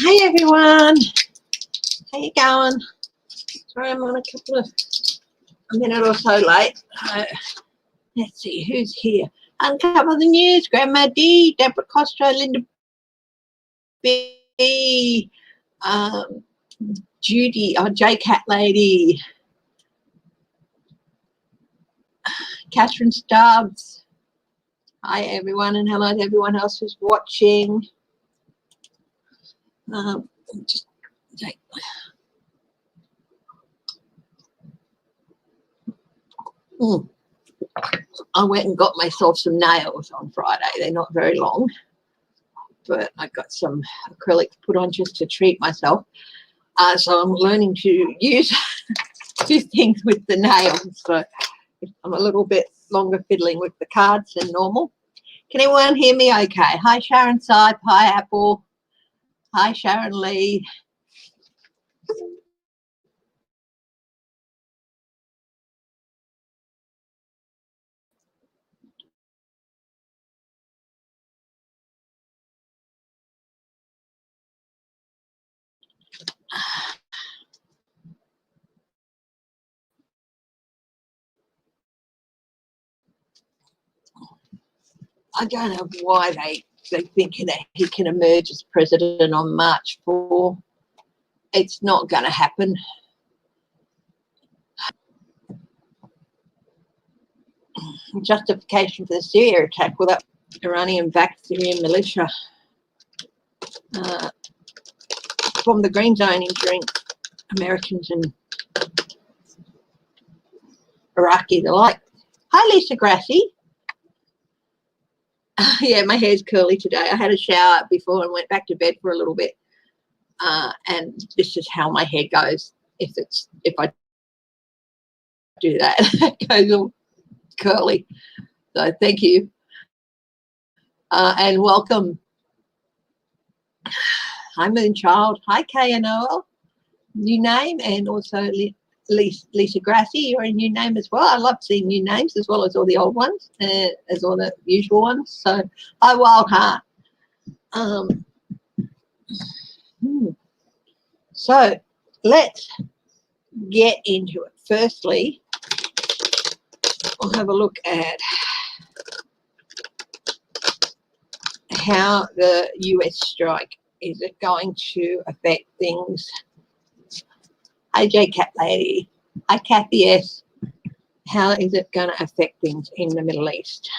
Hey everyone, how you going? Sorry, I'm on a minute or so late. Let's see who's here. Uncover the news. Grandma D, Deborah Costro, Linda B, Judy, J Cat Lady, Catherine Stubbs. Hi everyone, and hello to everyone else who's watching. Just take. I went and got myself some nails on Friday. They're not very long, but I got some acrylic to put on just to treat myself. So I'm learning to use things with the nails. So I'm a little bit longer fiddling with the cards than normal. Can anyone hear me okay? Hi Sharon Sipe, hi Apple, hi Sharon Lee. I don't know why they think that he can emerge as president on March 4. It's not going to happen. Justification for the Syria attack. Well, that Iranian-backed Syrian militia from the Green Zone injuring Americans and Iraqis alike. Hi, Lisa Grassi. Yeah, my hair's curly today. I had a shower before and went back to bed for a little bit. And this is how my hair goes if I do that. It goes all curly. So thank you. And welcome. Hi, Moonchild. Hi, KNOL. New name, and also Lisa Grassi, you're a new name as well. I love seeing new names as well as all the old ones, as all the usual ones. So, hi, Wild Heart. So, let's get into it. Firstly, we'll have a look at how the US strike is it going to affect things. Hi, J Cat Lady. Hi, Kathy S. How is it going to affect things in the Middle East?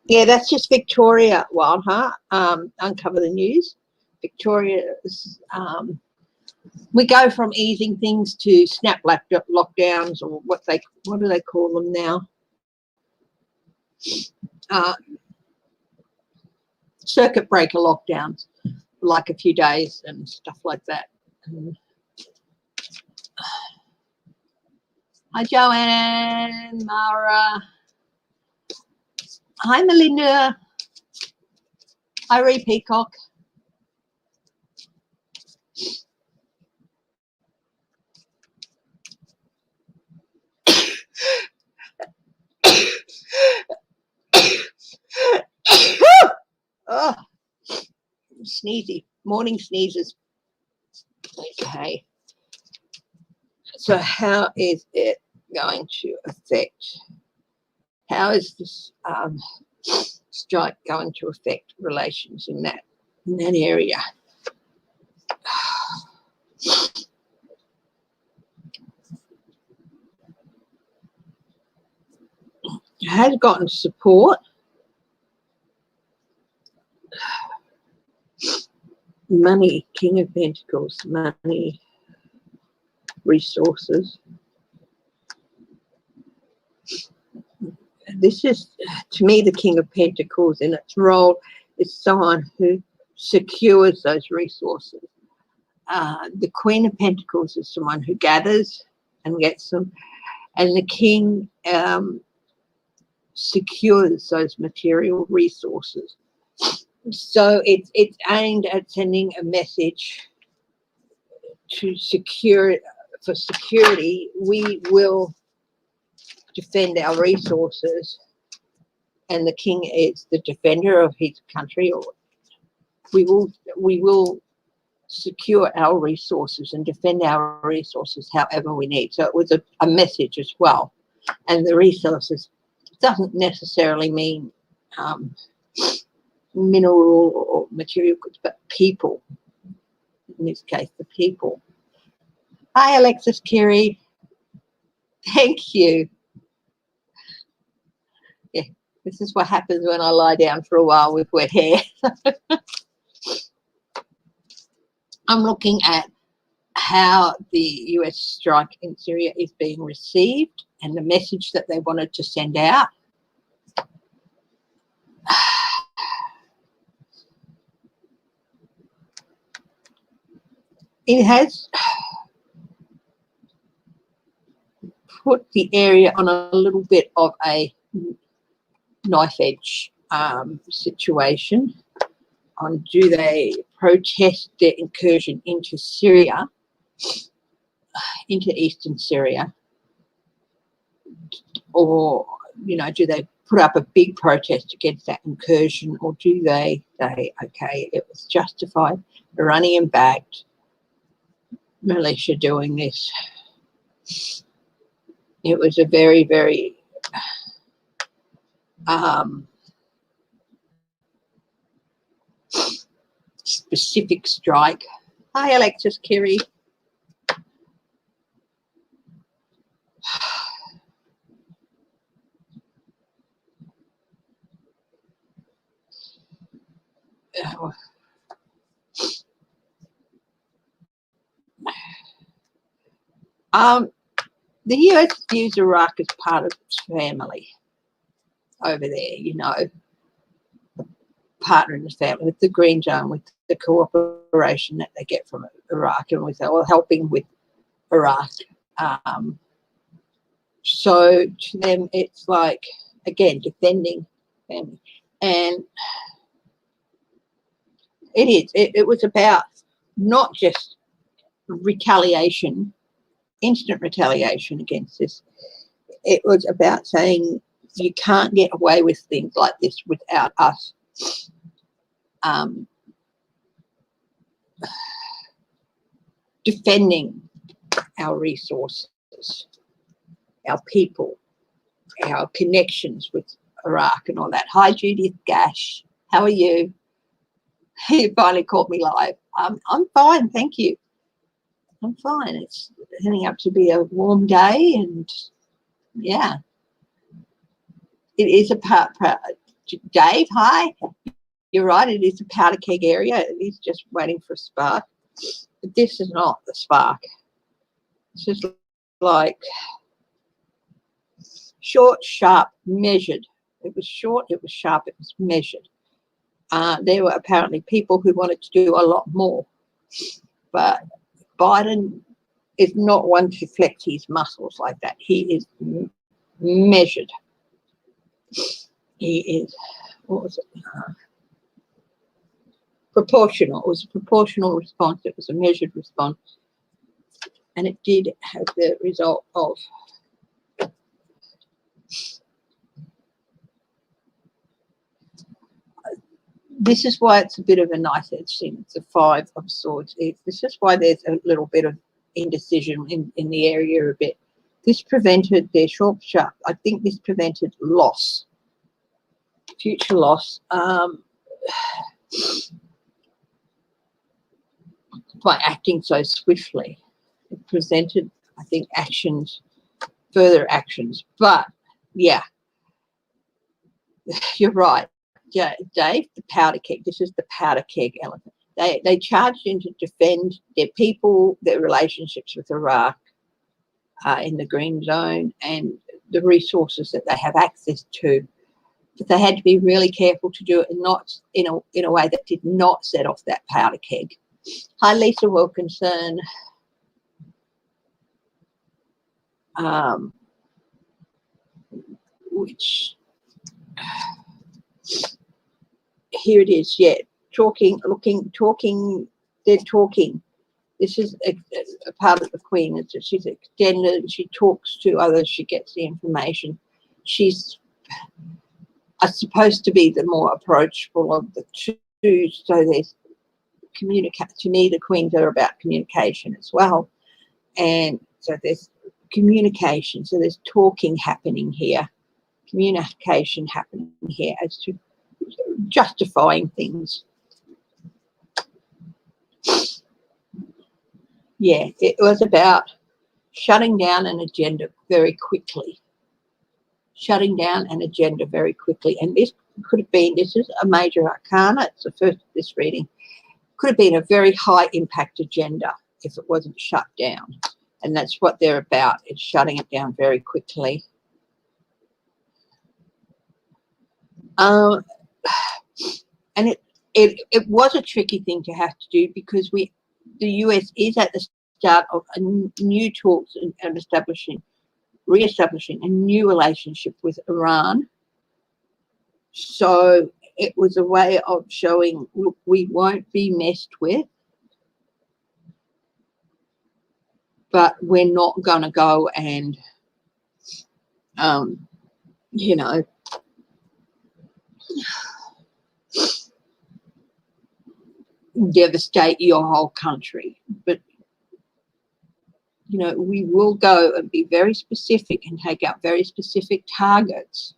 Yeah, that's just Victoria, Wildheart. Uncover the news. Victoria's, we go from easing things to snap lockdowns, or what do they call them now? Circuit breaker lockdowns, like a few days and stuff like that. Hi, Joanne, Mara. Hi, Melinda. Hi, Ree Peacock. Oh, sneezy. Morning sneezes. Okay. So how is it going to affect? How is this strike going to affect relations in that area? It has gotten support. Money, King of Pentacles, money, resources. This is, to me, the King of Pentacles in its role is someone who secures those resources. The Queen of Pentacles is someone who gathers and gets them, and the King secures those material resources. So it's aimed at sending a message to secure, for security, we will defend our resources, and the king is the defender of his country, or we will secure our resources and defend our resources however we need. So it was a message as well. And the resources doesn't necessarily mean mineral or material goods, but people. In this case, the people. Hi, Alexis Kiri. Thank you. Yeah, this is what happens when I lie down for a while with wet hair. I'm looking at how the US strike in Syria is being received and the message that they wanted to send out. It has put the area on a little bit of a knife edge situation on, do they protest their incursion into Syria, into eastern Syria, or, you know, do they put up a big protest against that incursion, or do they say, okay, it was justified, Iranian backed militia doing this? It was a very, very specific strike. Hi, Alexis Kiri. The US views Iraq as part of its family over there, you know, partner in the family, with the green zone, with the cooperation that they get from Iraq, and with helping with Iraq. So to them, it's like, again, defending family. And it was about not just retaliation, instant retaliation against this. It was about saying, you can't get away with things like this without us defending our resources, our people, our connections with Iraq and all that. Hi, Judith Gash. How are you? You finally caught me live. I'm fine, thank you. I'm fine. It's turning up to be a warm day, and yeah, it is a part. Dave, hi. You're right. It is a powder keg area. It is just waiting for a spark. But this is not the spark. It's just like short, sharp, measured. It was short, it was sharp, it was measured. There were apparently people who wanted to do a lot more, but Biden is not one to flex his muscles like that. He is measured. He is, what was it? Proportional. It was a proportional response. It was a measured response. And it did have the result of this is why it's a bit of a nice edge thing. It's a 5 of Swords. This is why there's a little bit of indecision in the area a bit. This prevented their sharp. I think this prevented loss, future loss, by acting so swiftly. It presented, I think, actions, further actions. But yeah, you're right. Yeah, Dave, the powder keg. This is the powder keg elephant. They charged in to defend their people, their relationships with Iraq in the green zone, and the resources that they have access to. But they had to be really careful to do it, and not in a way that did not set off that powder keg. Hi, Lisa Wilkinson. Which here it is. Yeah, talking. They're talking. this is a part of the Queen. Is that she's extended. She talks to others. She gets the information. She's supposed to be the more approachable of the two. So there's to me, the Queens are about communication as well, and so there's communication. So there's talking happening here, communication happening here as to justifying things. Yeah, it was about shutting down an agenda very quickly. Shutting down an agenda very quickly. And this could have been, this is a major arcana, it's the first of this reading, could have been a very high impact agenda if it wasn't shut down. And that's what they're about, is shutting it down very quickly. And it was a tricky thing to have to do, because the US is at the start of a new talks and re-establishing a new relationship with Iran. So it was a way of showing, look, we won't be messed with, but we're not going to go and, you know, devastate your whole country. But, you know, we will go and be very specific and take out very specific targets.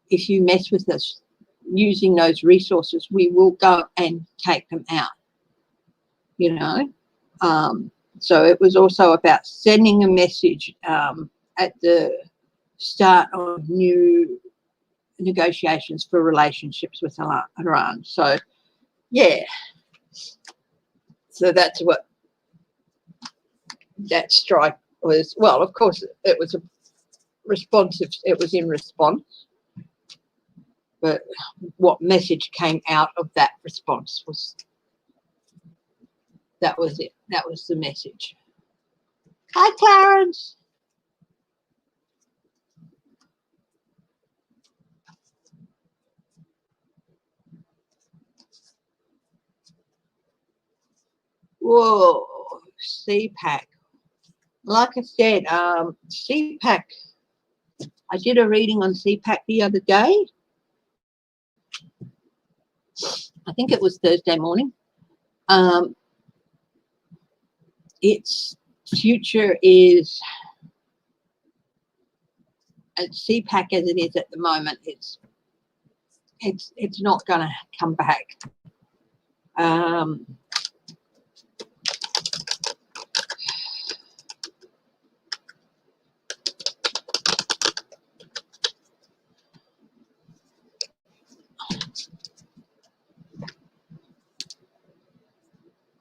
If you mess with us using those resources, we will go and take them out, you know. So it was also about sending a message at the start of new negotiations for relationships with Iran. So, yeah. So that's what that strike was. Well, of course, it was a responsive, it was in response. But what message came out of that response was, that was it. That was the message. Hi, Clarence. Whoa, CPAC. Like I said, CPAC, I did a reading on CPAC the other day. I think it was Thursday morning. Its future is, at CPAC as it is at the moment, it's not going to come back.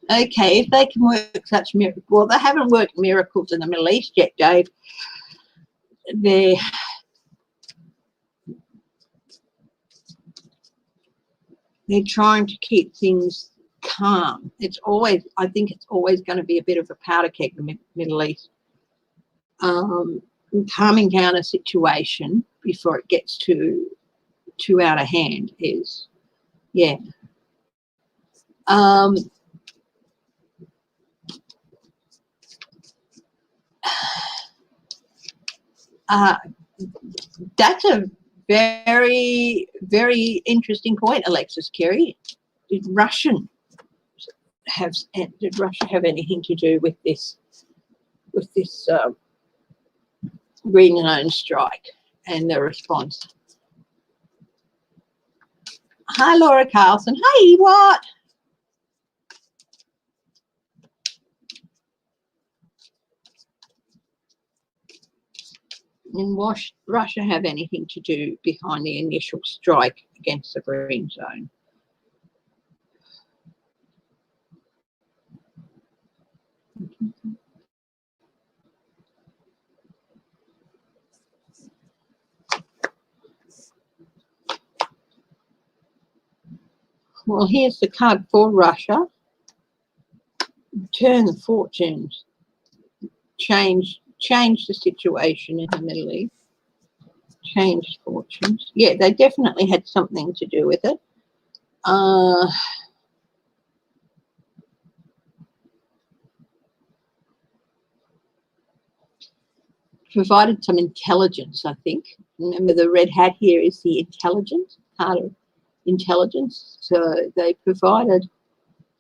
Okay, if they can work such miracles, well, they haven't worked miracles in the Middle East yet, Dave. They're trying to keep things calm. It's always, I think it's always going to be a bit of a powder keg, the Middle East. Calming down a situation before it gets too out of hand is, yeah. That's a very, very interesting point, Alexis Kerry. Did Russia have anything to do with this green zone strike and the response? Hi, Laura Carlson. Hey, what? And Russia have anything to do behind the initial strike against the green zone? Well, here's the card for Russia. Turn the fortunes. Change the situation in the Middle East. Change fortunes. Yeah, they definitely had something to do with it. provided some intelligence, I think. Remember, the red hat here is the intelligence, part of intelligence. So they provided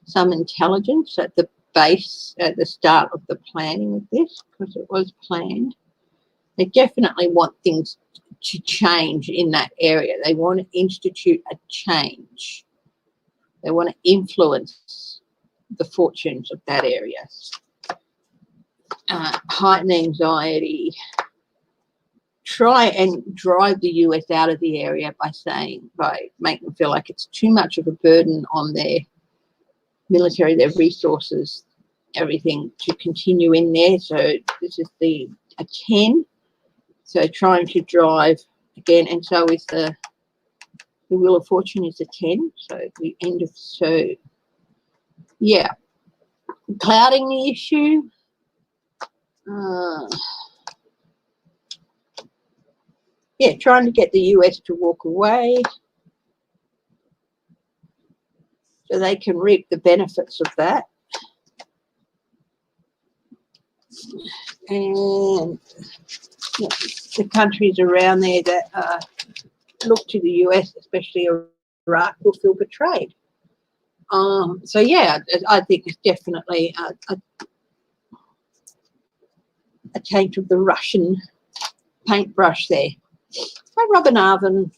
some intelligence at the base, at the start of the planning of this, because it was planned. They definitely want things to change in that area. They want to institute a change. They want to influence the fortunes of that area. Heighten anxiety. Try and drive the US out of the area by making them feel like it's too much of a burden on their military, their resources, everything to continue in there. So this is a 10. So trying to drive again, and so is the Wheel of Fortune is a 10. So the end of, so yeah, clouding the issue. Yeah, trying to get the US to walk away so they can reap the benefits of that. And yeah, the countries around there that look to the US, especially Iraq, will feel betrayed. So yeah, I think it's definitely a taint of the Russian paintbrush there. Hi, Robin Arvin.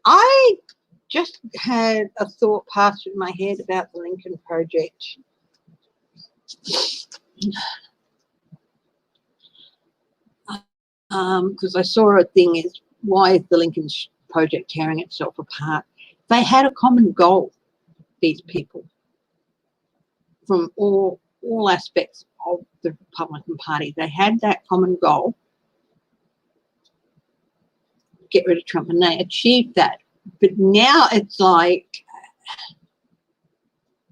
I just had a thought pass through my head about the Lincoln Project. Because I saw a thing is, why is the Lincoln Project tearing itself apart? They had a common goal, these people, from all aspects of the Republican Party. They had that common goal, get rid of Trump, and they achieved that. But now it's like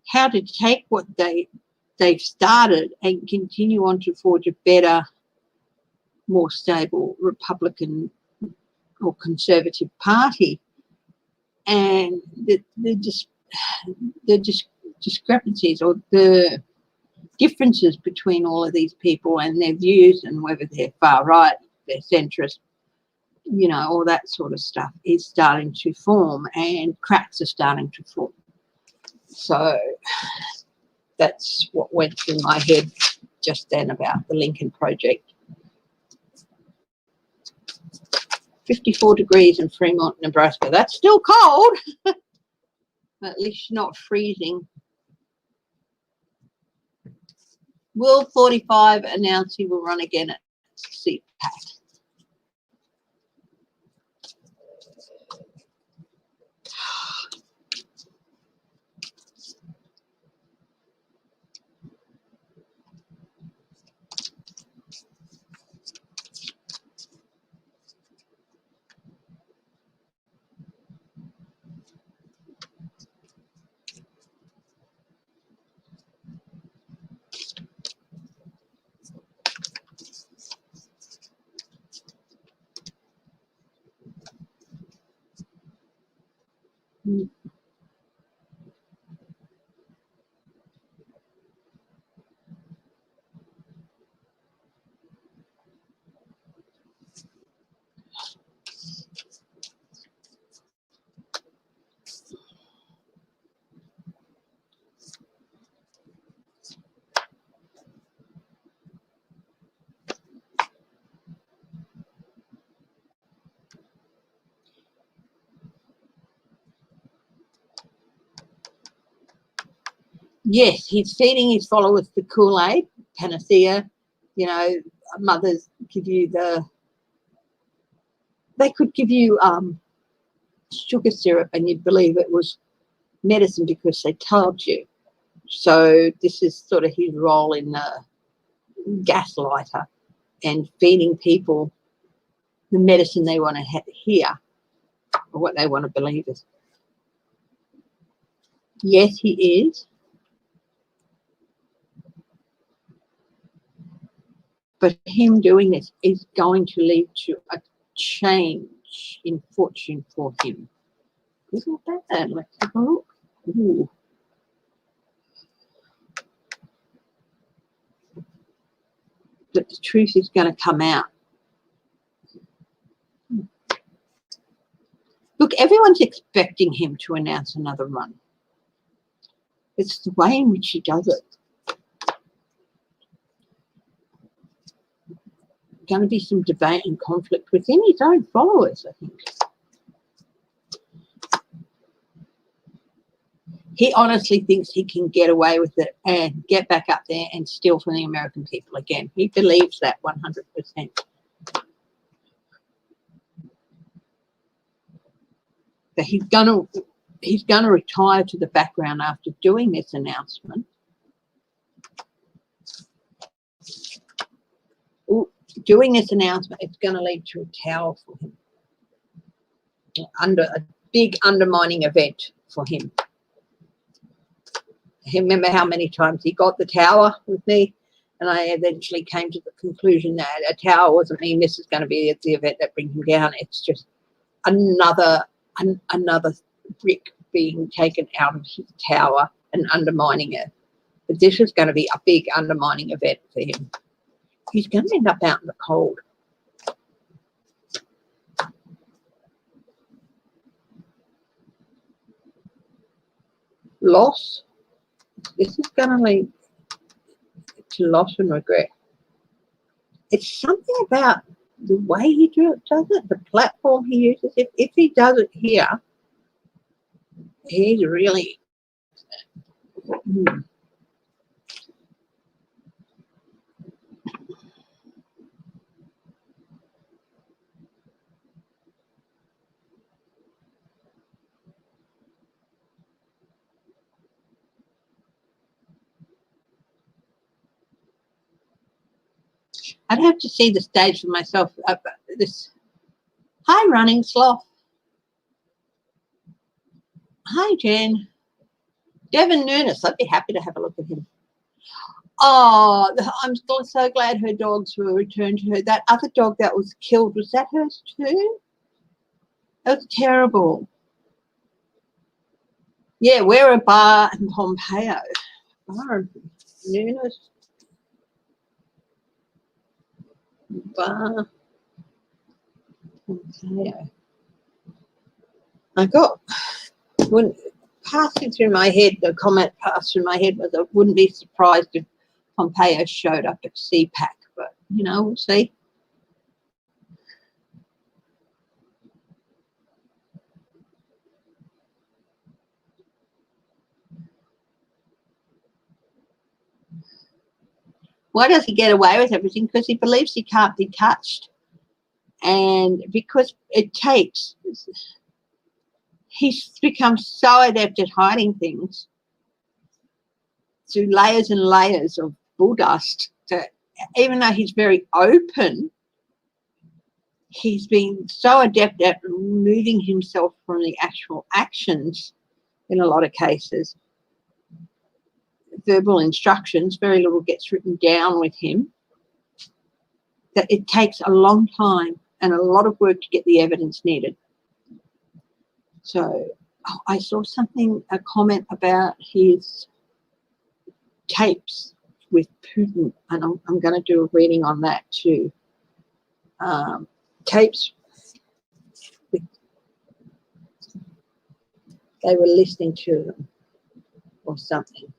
how to take what they've started and continue on to forge a better, more stable Republican or Conservative Party. And the discrepancies or the differences between all of these people and their views, and whether they're far right, they're centrist, you know, all that sort of stuff is starting to form, and cracks are starting to form. So that's what went through my head just then about the Lincoln Project. 54 degrees in Fremont, Nebraska. That's still cold. At least not freezing. Will 45 announce he will run again at CPAC? Yes, he's feeding his followers the Kool-Aid, panacea. You know, mothers give you they could give you sugar syrup and you'd believe it was medicine because they told you. So this is sort of his role in the gaslighter and feeding people the medicine they want to hear or what they want to believe is. Yes, he is. But him doing this is going to lead to a change in fortune for him. Isn't that bad? Let's have a look. Ooh. But the truth is going to come out. Look, everyone's expecting him to announce another run. It's the way in which he does it. Going to be some debate and conflict within his own followers, I think. He honestly thinks he can get away with it and get back up there and steal from the American people again. He believes that 100%. But he's gonna retire to the background after doing this announcement. Doing this announcement, it's going to lead to a tower for him. A big undermining event for him. Remember how many times he got the tower with me, and I eventually came to the conclusion that a tower wasn't mean this is going to be the event that brings him down. It's just another brick being taken out of his tower and undermining it. But this is going to be a big undermining event for him. He's going to end up out in the cold. Loss. This is going to lead to loss and regret. It's something about the way he does it, the platform he uses. If he does it here, he's really... I'd have to see the stage for myself. Hi, Running Sloth. Hi, Jen. Gavin Nunes. I'd be happy to have a look at him. Oh, I'm still so glad her dogs were returned to her. That other dog that was killed, was that hers too? That was terrible. Yeah, we're a bar in Pompeo. Bar Nunes. Bar Pompeo. When passing through my head, the comment passed through my head was I wouldn't be surprised if Pompeo showed up at CPAC, but you know, we'll see. Why does he get away with everything? Because he believes he can't be touched. And because it takes, he's become so adept at hiding things through layers and layers of bull dust that even though he's very open, he's been so adept at removing himself from the actual actions in a lot of cases. Verbal instructions, very little gets written down with him, that it takes a long time and a lot of work to get the evidence needed. So I saw a comment about his tapes with Putin, and I'm going to do a reading on that too. Tapes, they were listening to them or something.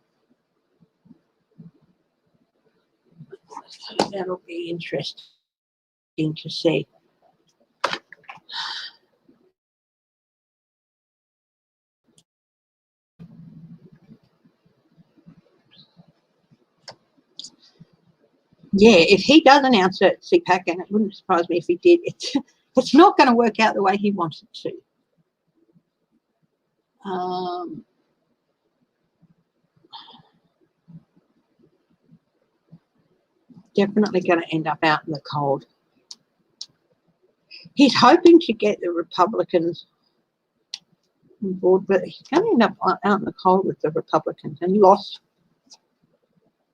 So that'll be interesting to see. Yeah, if he does announce it at CPAC, and it wouldn't surprise me if he did, it's not going to work out the way he wants it to. Definitely going to end up out in the cold. he's hoping to get the Republicans on board, but he's going to end up out in the cold with the Republicans and lost.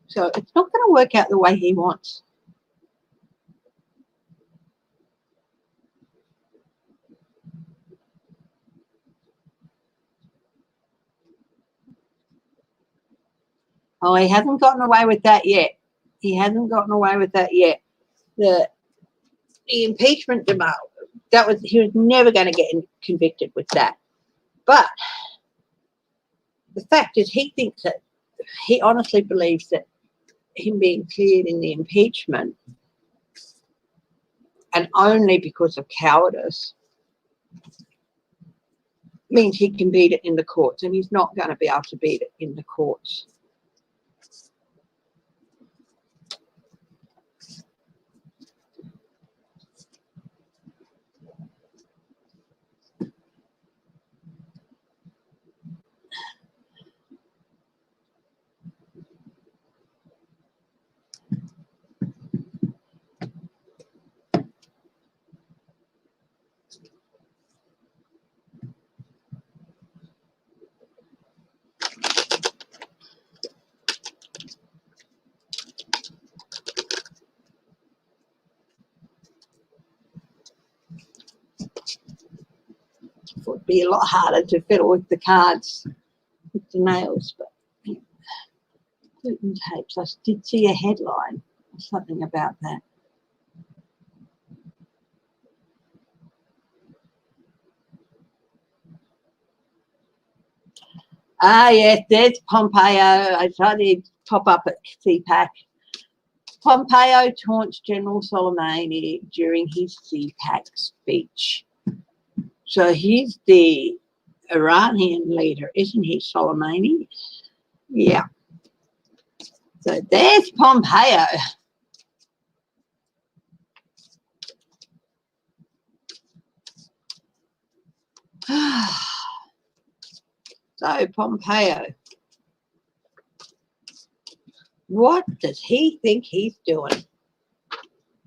So it's not going to work out the way he wants. Oh, he hasn't gotten away with that yet. He hasn't gotten away with that yet. The impeachment demand, he was never going to get convicted with that. But the fact is, he honestly believes that him being cleared in the impeachment, and only because of cowardice, means he can beat it in the courts, and he's not going to be able to beat it in the courts. It would be a lot harder to fiddle with the cards, with the nails, but gluten tapes. I did see a headline or something about that. Ah, yes, there's Pompeo. I tried to pop up at CPAC. Pompeo taunts General Soleimani during his CPAC speech. So he's the Iranian leader, isn't he, Soleimani? Yeah. So there's Pompeo. So Pompeo, what does he think he's doing?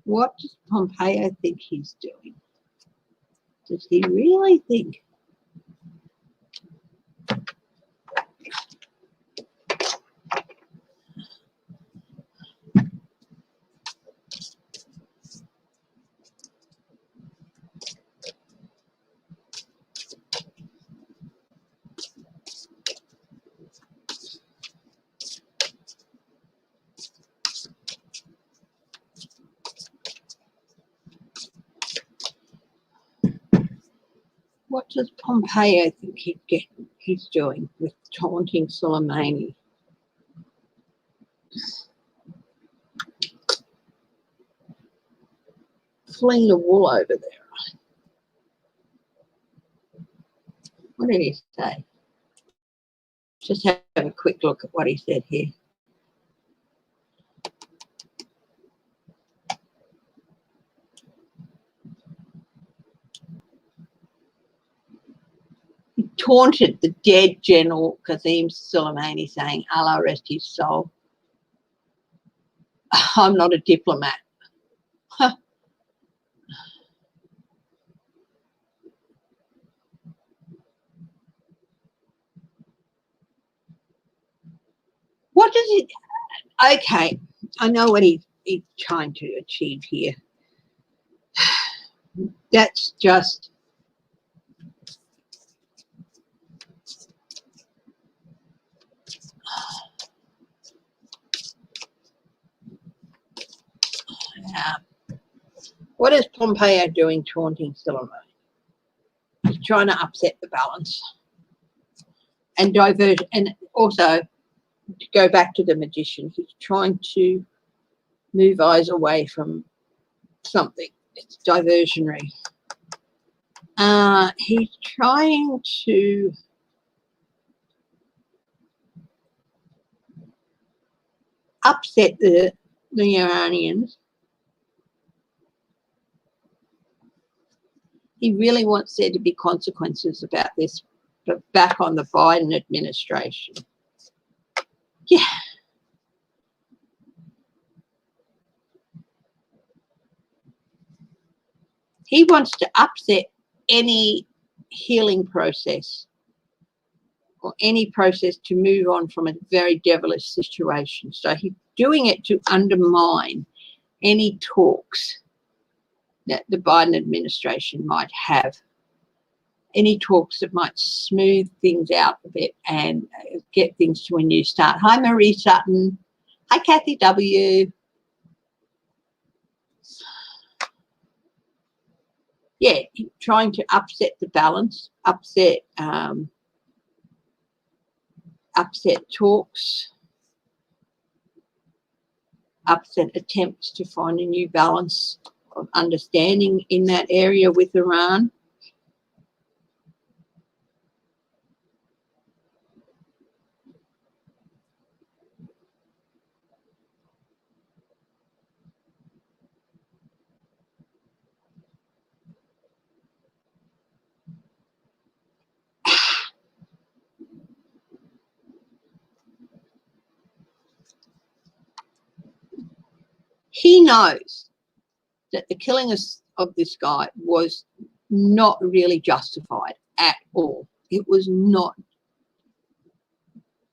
What does Pompeo think he's doing? Does he really think? What does Pompeo think he's doing with taunting Soleimani? Fling the wool over there. What did he say? Just have a quick look at what he said here. He taunted the dead General Qasem Soleimani, saying, Allah rest his soul. I'm not a diplomat. Huh. What does it? Okay, I know what he's trying to achieve here. That's just what is Pompeo doing taunting Soleimani? He's trying to upset the balance and divert, and also to go back to the magician, he's trying to move eyes away from something. It's diversionary. He's trying to upset the Iranians. He really wants there to be consequences about this, but back on the Biden administration. Yeah. he wants to upset any healing process or any process to move on from a very devilish situation. So he's doing it to undermine any talks that the Biden administration might have, any talks that might smooth things out a bit and get things to a new start. Hi, Marie Sutton. Hi, Kathy W. Yeah, trying to upset the balance, upset talks, upset attempts to find a new balance of understanding in that area with Iran. He knows that the killing of this guy was not really justified at all. It was not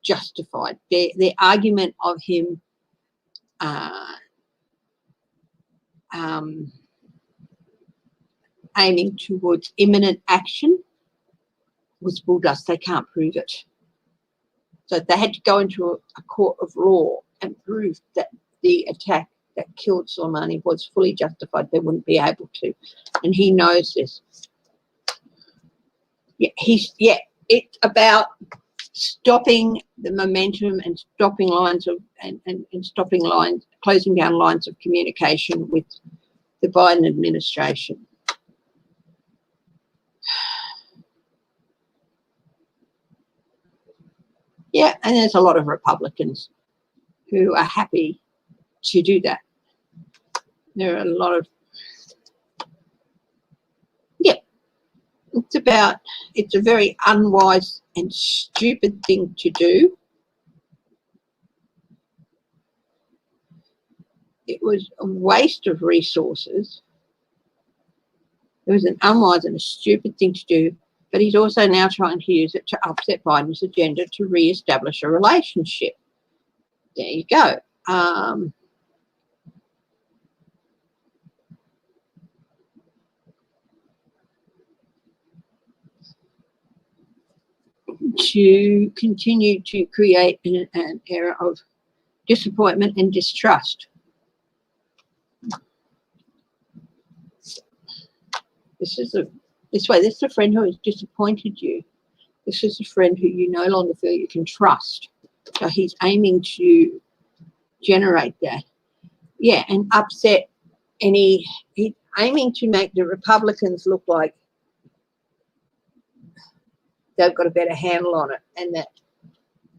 justified. The argument of him aiming towards imminent action was bull dust. They can't prove it. So they had to go into a court of law and prove that the attack that killed Soleimani was fully justified. They wouldn't be able to. And he knows this. Yeah, it's about stopping the momentum and stopping lines of and stopping lines, closing down lines of communication with the Biden administration. Yeah, and there's a lot of Republicans who are happy to do that. There are a lot of, yeah, it's a very unwise and stupid thing to do. It was a waste of resources. It was an unwise and a stupid thing to do, but he's also now trying to use it to upset Biden's agenda to re-establish a relationship. There you go. To continue to create an era of disappointment and distrust. This is a friend who has disappointed you. This is a friend who you no longer feel you can trust. So he's aiming to generate that. Yeah, and upset he's aiming to make the Republicans look like they've got a better handle on it, and that,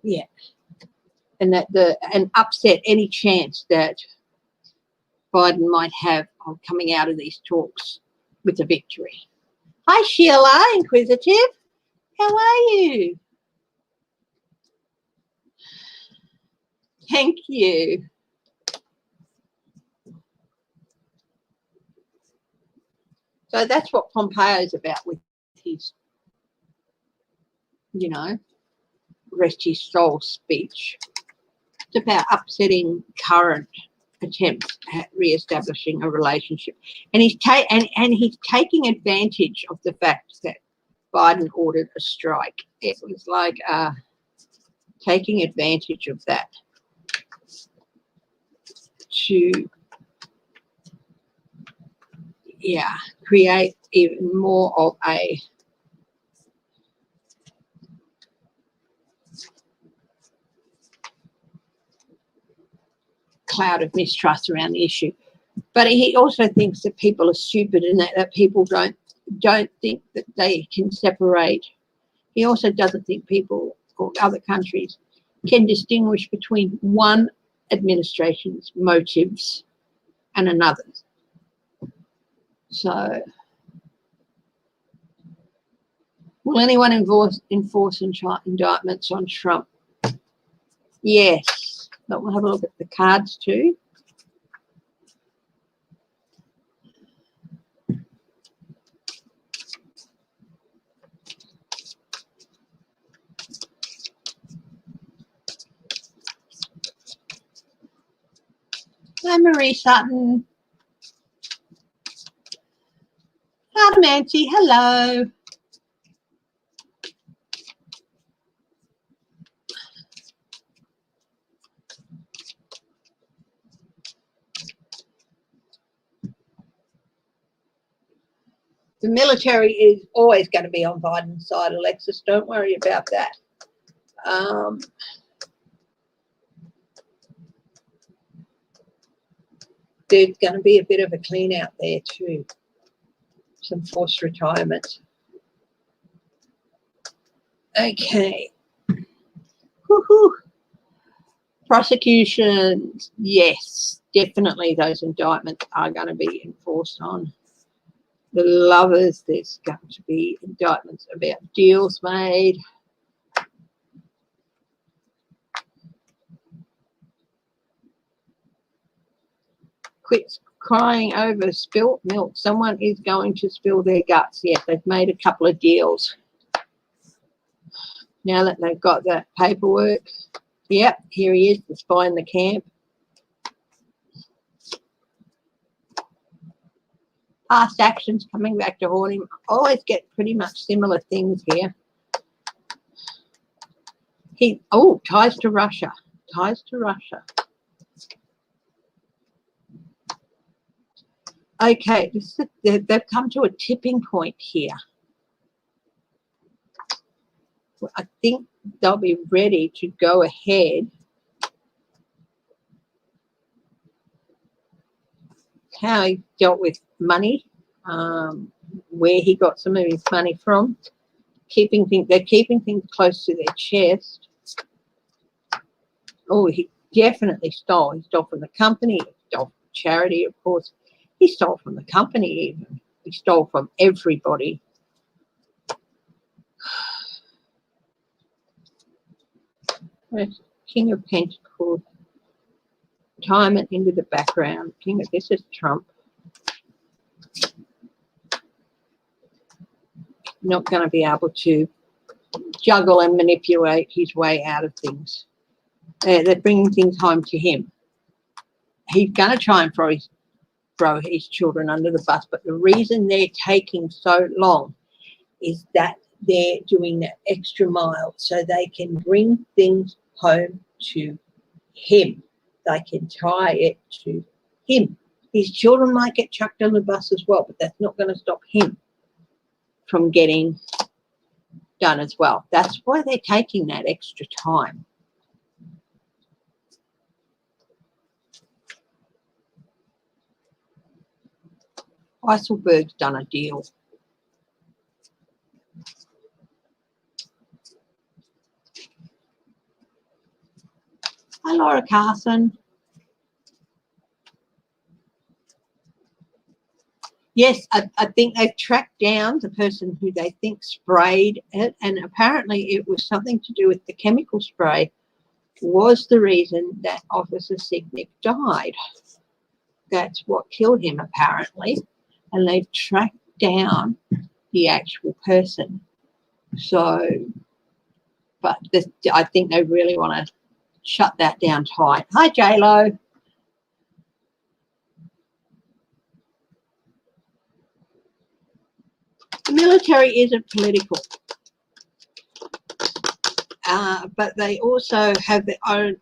yeah, and upset any chance that Biden might have of coming out of these talks with a victory. Hi, Sheila, inquisitive. How are you? Thank you. So that's what Pompeo is about with his, rest his soul speech. It's about upsetting current attempts at re-establishing a relationship, and he's taking advantage of the fact that Biden ordered a strike. It was like taking advantage of that to, create even more of a cloud of mistrust around the issue. But he also thinks that people are stupid and that people don't think that they can separate. He also doesn't think people or other countries can distinguish between one administration's motives and another's. So, will anyone enforce indictments on Trump? Yes, but we'll have a look at the cards too. Hi, Marie Sutton. Hi, Nancy. Hello. The military is always going to be on Biden's side, Alexis. Don't worry about that. There's going to be a bit of a clean out there too. Some forced retirements. Okay. Woohoo. Prosecutions. Yes, definitely those indictments are going to be enforced on the lovers. There's going to be indictments about deals made. Quit crying over spilt milk. Someone is going to spill their guts. Yes, they've made a couple of deals. Now that they've got that paperwork. Yep, here he is, the spy in the camp. Past actions coming back to haunt him. Always get pretty much similar things here. Ties to Russia. Ties to Russia. Okay, they've come to a tipping point here. I think they'll be ready to go ahead. How he dealt with money, where he got some of his money from, they're keeping things close to their chest. Oh, he definitely stole. He stole from the company, he stole from charity, of course. He stole from the company even. He stole from everybody. King of Pentacles. Retirement into the background. This is Trump. Not going to be able to juggle and manipulate his way out of things. They're bringing things home to him. He's going to try and throw his children under the bus, but the reason they're taking so long is that they're doing that extra mile so they can bring things home to him. They can tie it to him. His children might get chucked on the bus as well, but that's not going to stop him from getting done as well. That's why they're taking that extra time. Heiselberg's done a deal. Hi, Laura Carson. Yes, I think they've tracked down the person who they think sprayed it, and apparently it was something to do with the chemical spray was the reason that Officer Signick died. That's what killed him, apparently, and they've tracked down the actual person. So, but I think they really want to shut that down tight. Hi, J-Lo. The military isn't political, but they also have their own,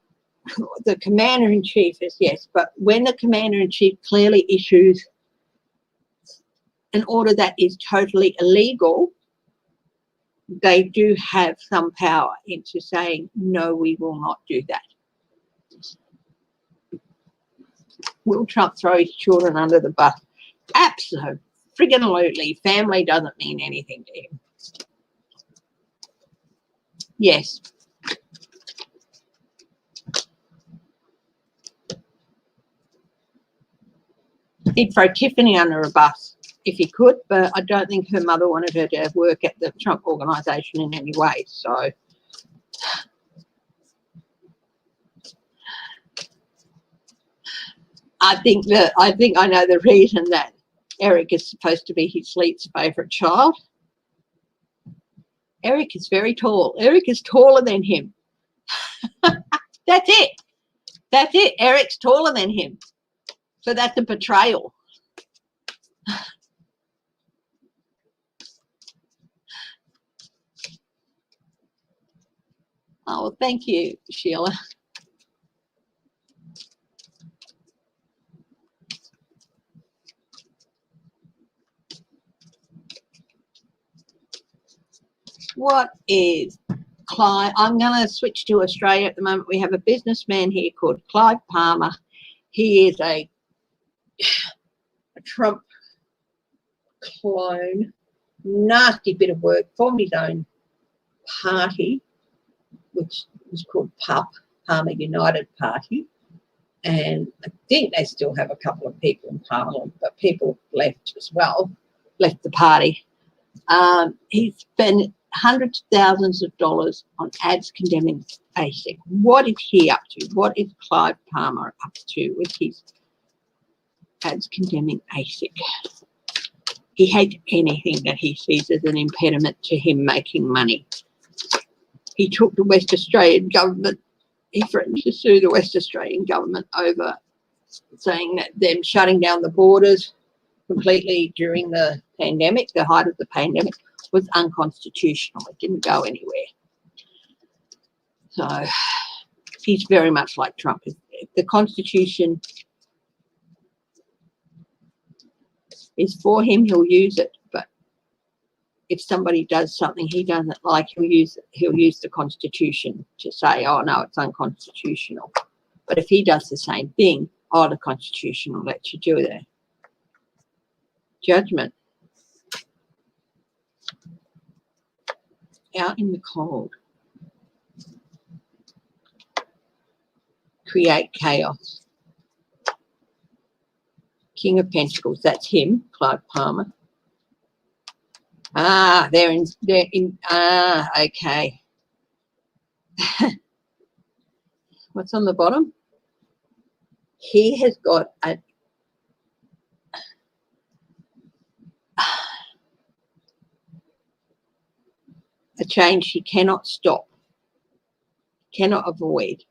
the commander-in-chief is, yes, but when the commander-in-chief clearly issues an order that is totally illegal, they do have some power into saying, no, we will not do that. Will Trump throw his children under the bus? Absolutely. Family doesn't mean anything to him. Yes. He'd throw Tiffany under a bus if he could, but I don't think her mother wanted her to work at the Trump organisation in any way. So I think I know the reason that Eric is supposed to be his least favourite child. Eric is very tall. Eric is taller than him. That's it. That's it. Eric's taller than him. So that's a betrayal. Oh, well, thank you, Sheila. What is Clive? I'm going to switch to Australia at the moment. We have a businessman here called Clive Palmer. He is a Trump clone. Nasty bit of work. Formed his own party, which was called PUP, Palmer United Party. And I think they still have a couple of people in Parliament, but people left as well, left the party. He spent hundreds of thousands of dollars on ads condemning ASIC. What is he up to? What is Clive Palmer up to with his ads condemning ASIC? He hates anything that he sees as an impediment to him making money. He took the West Australian government, he threatened to sue the West Australian government over saying that them shutting down the borders completely during the pandemic, the height of the pandemic, was unconstitutional. It didn't go anywhere. So he's very much like Trump. If the Constitution is for him, he'll use it. But if somebody does something he doesn't like, he'll use the Constitution to say, oh, no, it's unconstitutional. But if he does the same thing, oh, the Constitution will let you do the judgment. Out in the cold. Create chaos. King of Pentacles, that's him, Clive Palmer. Okay. What's on the bottom? He has got a change he cannot stop, cannot avoid,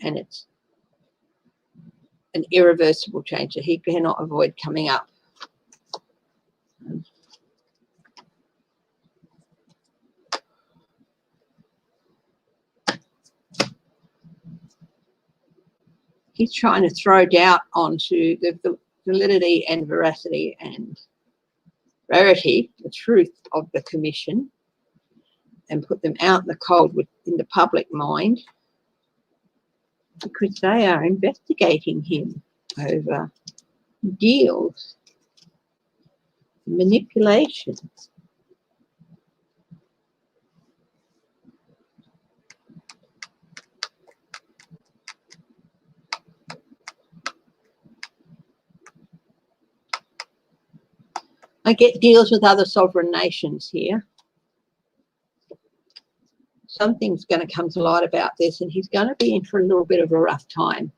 and it's an irreversible change that he cannot avoid coming up. He's trying to throw doubt onto the validity and veracity and rarity, the truth of the commission, and put them out in the cold in the public mind, because they are investigating him over deals, manipulations. I get deals with other sovereign nations here. Something's going to come to light about this, and he's going to be in for a little bit of a rough time.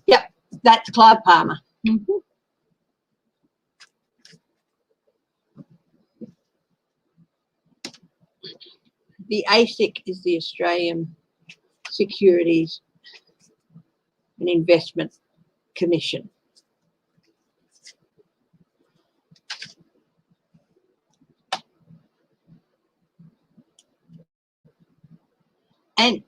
Yep, that's Clive Palmer. Mm-hmm. The ASIC is the Australian Securities and Investment Commission. And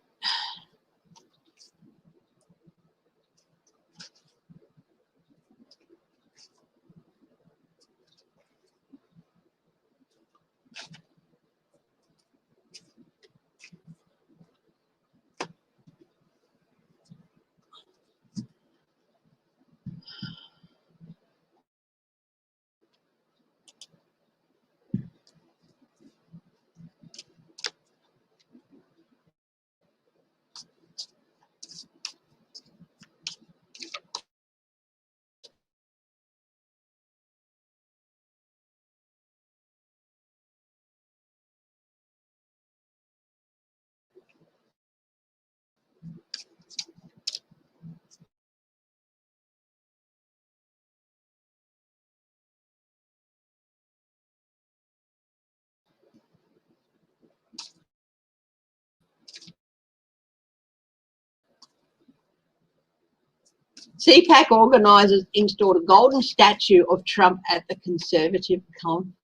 CPAC organisers installed a golden statue of Trump at the Conservative conference.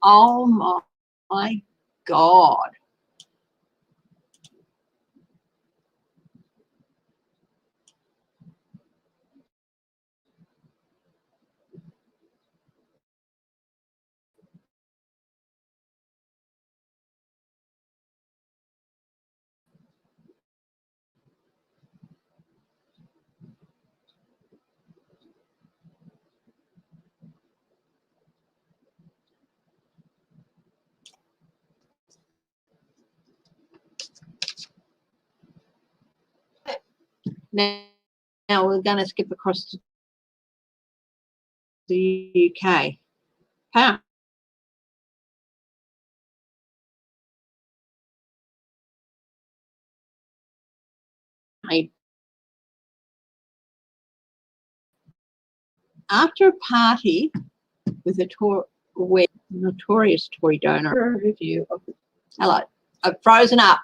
Oh my God. Now we're going to skip across to the UK. After a party with a notorious Tory donor, review of hello, I've frozen up.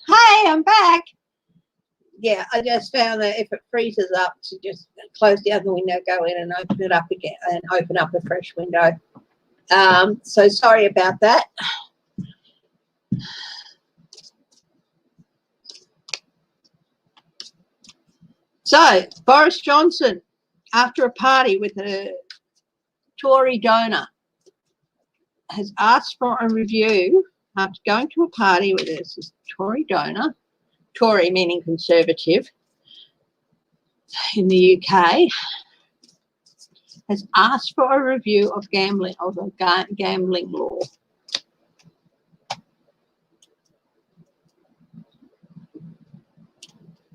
Hey, I'm back. Yeah, I just found that if it freezes up, to just close the other window, go in and open it up again, and open up a fresh window. So sorry about that. So Boris Johnson, after a party with a Tory donor, has asked for a review after going to a party with this Tory donor, Tory meaning Conservative, in the UK, has asked for a review of gambling law.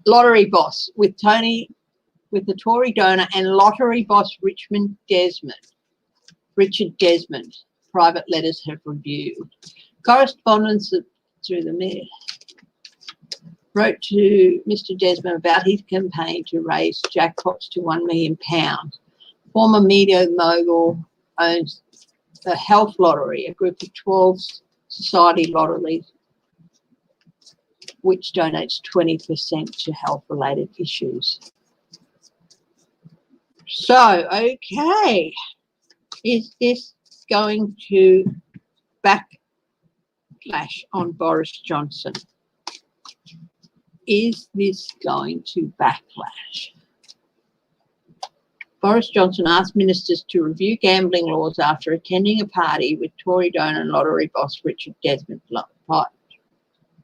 Lottery boss with the Tory donor and lottery boss Richard Desmond, private letters have reviewed. Correspondence through the mayor wrote to Mr. Desmond about his campaign to raise jackpots to £1 million. Former media mogul owns the Health Lottery, a group of 12 society lotteries, which donates 20% to health-related issues. So, okay, is this going to backlash on Boris Johnson? Is this going to backlash? Boris Johnson asked ministers to review gambling laws after attending a party with Tory donor and lottery boss Richard Desmond,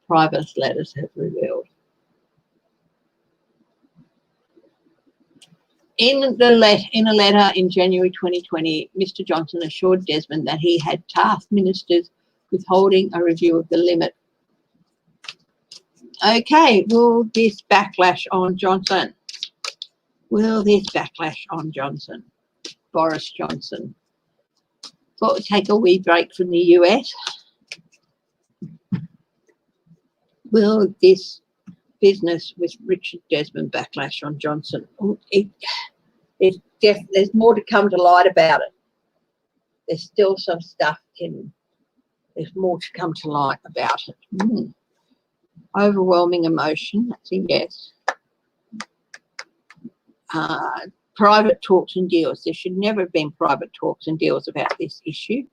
private letters have revealed. In a letter in January 2020, Mr. Johnson assured Desmond that he had tasked ministers with holding a review of the limit. Okay, will this backlash on Johnson? Will this backlash on Johnson? Boris Johnson. Thought we'd take a wee break from the US. Will this business with Richard Desmond backlash on Johnson? There's more to come to light about it. There's still some stuff there's more to come to light about it. Overwhelming emotion, that's a yes. Private talks and deals. There should never have been private talks and deals about this issue.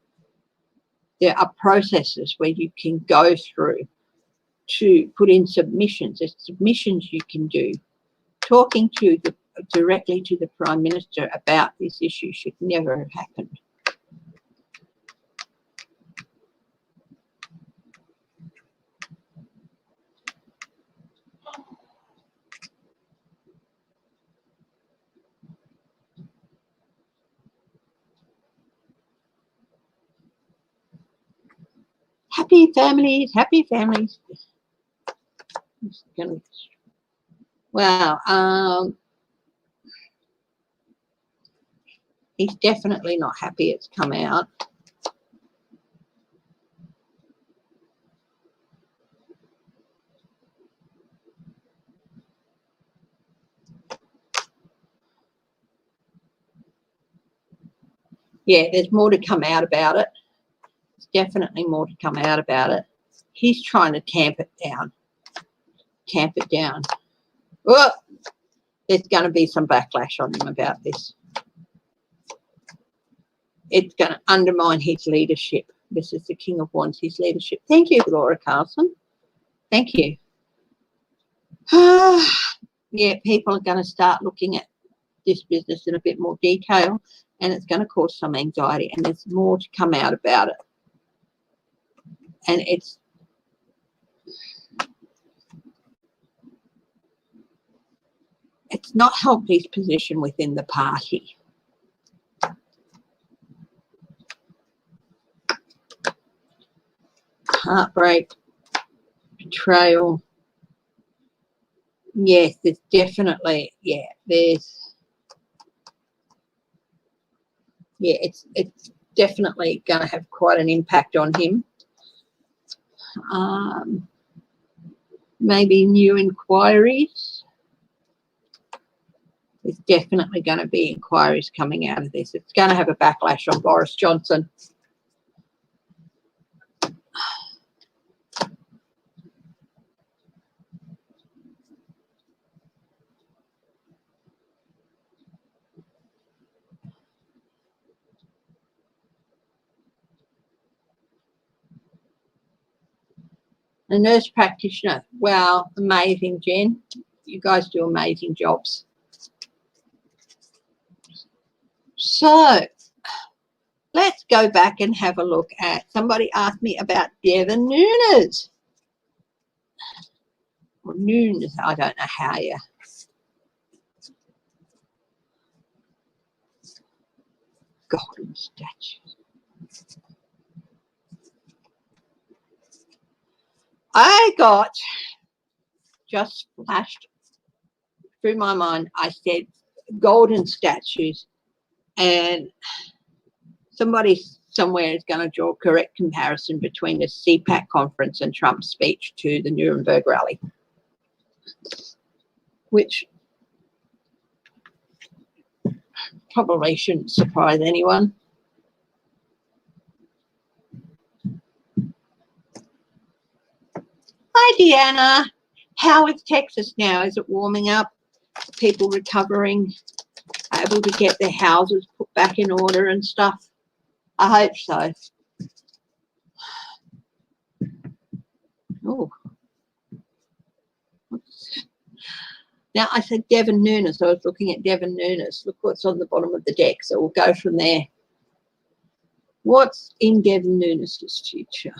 There are processes where you can go through to put in submissions. There's submissions you can do. Talking directly to the Prime Minister about this issue should never have happened. Happy families, happy families. Wow. He's definitely not happy it's come out. Yeah, there's more to come out about it. There's definitely more to come out about it. He's trying to tamp it down. Tamp it down. Well, there's going to be some backlash on him about this. It's going to undermine his leadership. This is the King of Wands, his leadership. Thank you, Laura Carlson. Thank you. Yeah, people are going to start looking at this business in a bit more detail, and it's going to cause some anxiety, and there's more to come out about it. And it's not helped his position within the party. Heartbreak, betrayal. Yes, there's definitely, yeah, it's definitely going to have quite an impact on him. Maybe new inquiries. There's definitely going to be inquiries coming out of this. It's going to have a backlash on Boris Johnson. A nurse practitioner. Wow, amazing, Jen. You guys do amazing jobs. So let's go back and have a look at, somebody asked me about Gavin Nunes. Or Nunes, I don't know how you. Golden statue. I got, just flashed through my mind, I said golden statues, and somebody somewhere is going to draw a correct comparison between the CPAC conference and Trump's speech to the Nuremberg rally, which probably shouldn't surprise anyone. Hi, Deanna. How is Texas now? Is it warming up? People recovering, able to get their houses put back in order and stuff? I hope so. Oh. Now, I said Gavin Nunes. I was looking at Gavin Nunes. Look what's on the bottom of the deck. So we'll go from there. What's in Gavin Nunes' future?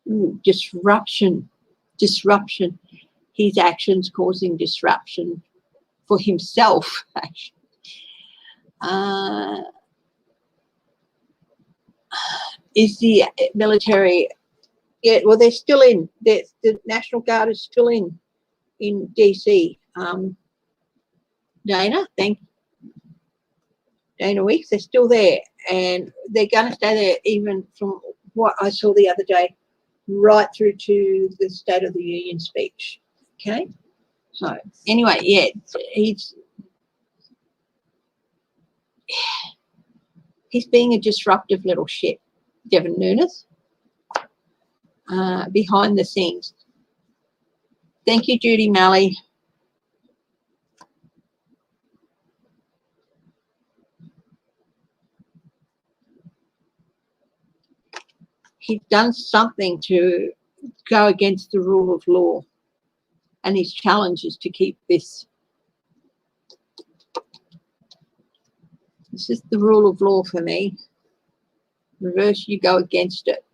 Ooh, disruption. Disruption. His actions causing disruption for himself. Is the military? Yeah, well, they're still in. The National Guard is still in DC. Dana, Dana Weeks, they're still there, and they're going to stay there even from what I saw the other day, right through to the State of the Union speech. Okay, so anyway, yeah, he's being a disruptive little shit, Gavin Nunes. Behind the scenes. Thank you, Judy Malley. He's done something to go against the rule of law, and his challenge is to keep this. This is the rule of law for me. Reverse, you go against it.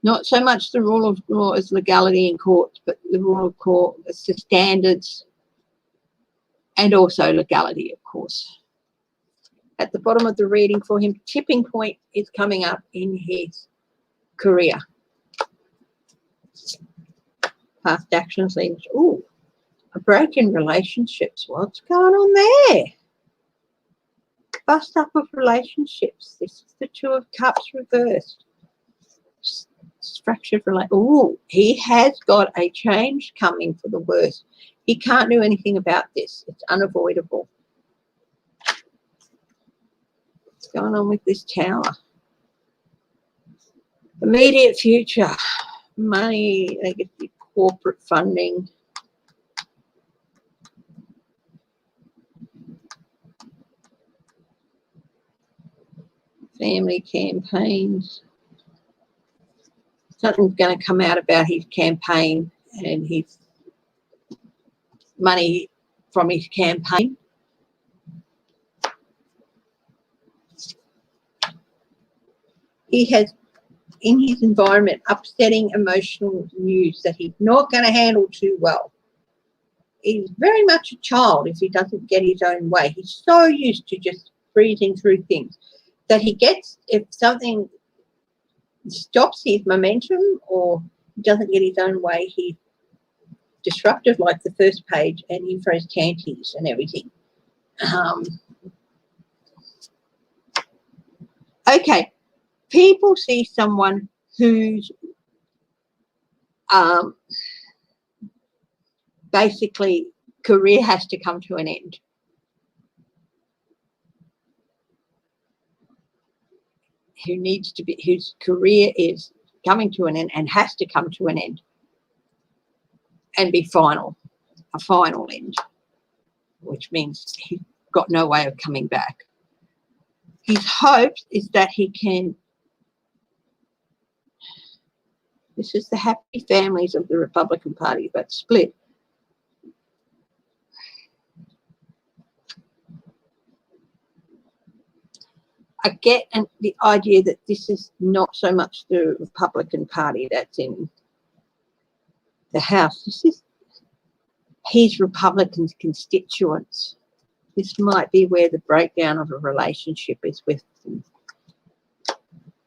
Not so much the rule of law as legality in courts, but the rule of court, it's the standards, and also legality, of course. at the bottom of the reading for him, tipping point is coming up in his career. Past actions leads. Ooh, a break in relationships. What's going on there? Bust up of relationships. This is the Two of Cups reversed. Structured relate. Oh, he has got a change coming for the worse. He can't do anything about this. It's unavoidable. What's going on with this Tower? Immediate future. Money, legacy, corporate funding. Family campaigns. Something's going to come out about his campaign and his money from his campaign. He has, in his environment, upsetting emotional news that he's not going to handle too well. He's very much a child if he doesn't get his own way. He's so used to just breezing through things that he gets, if something stops his momentum or doesn't get his own way, he's disruptive like the first page and he throws tanties and everything. Okay, people see someone who's basically career has to come to an end. Who needs to be, whose career is coming to an end and has to come to an end and be final, a final end, which means he's got no way of coming back. His hopes is that he can, this is the happy families of the Republican Party that split. I get the idea that this is not so much the Republican Party that's in the House. This is his Republican constituents. This might be where the breakdown of a relationship is with them.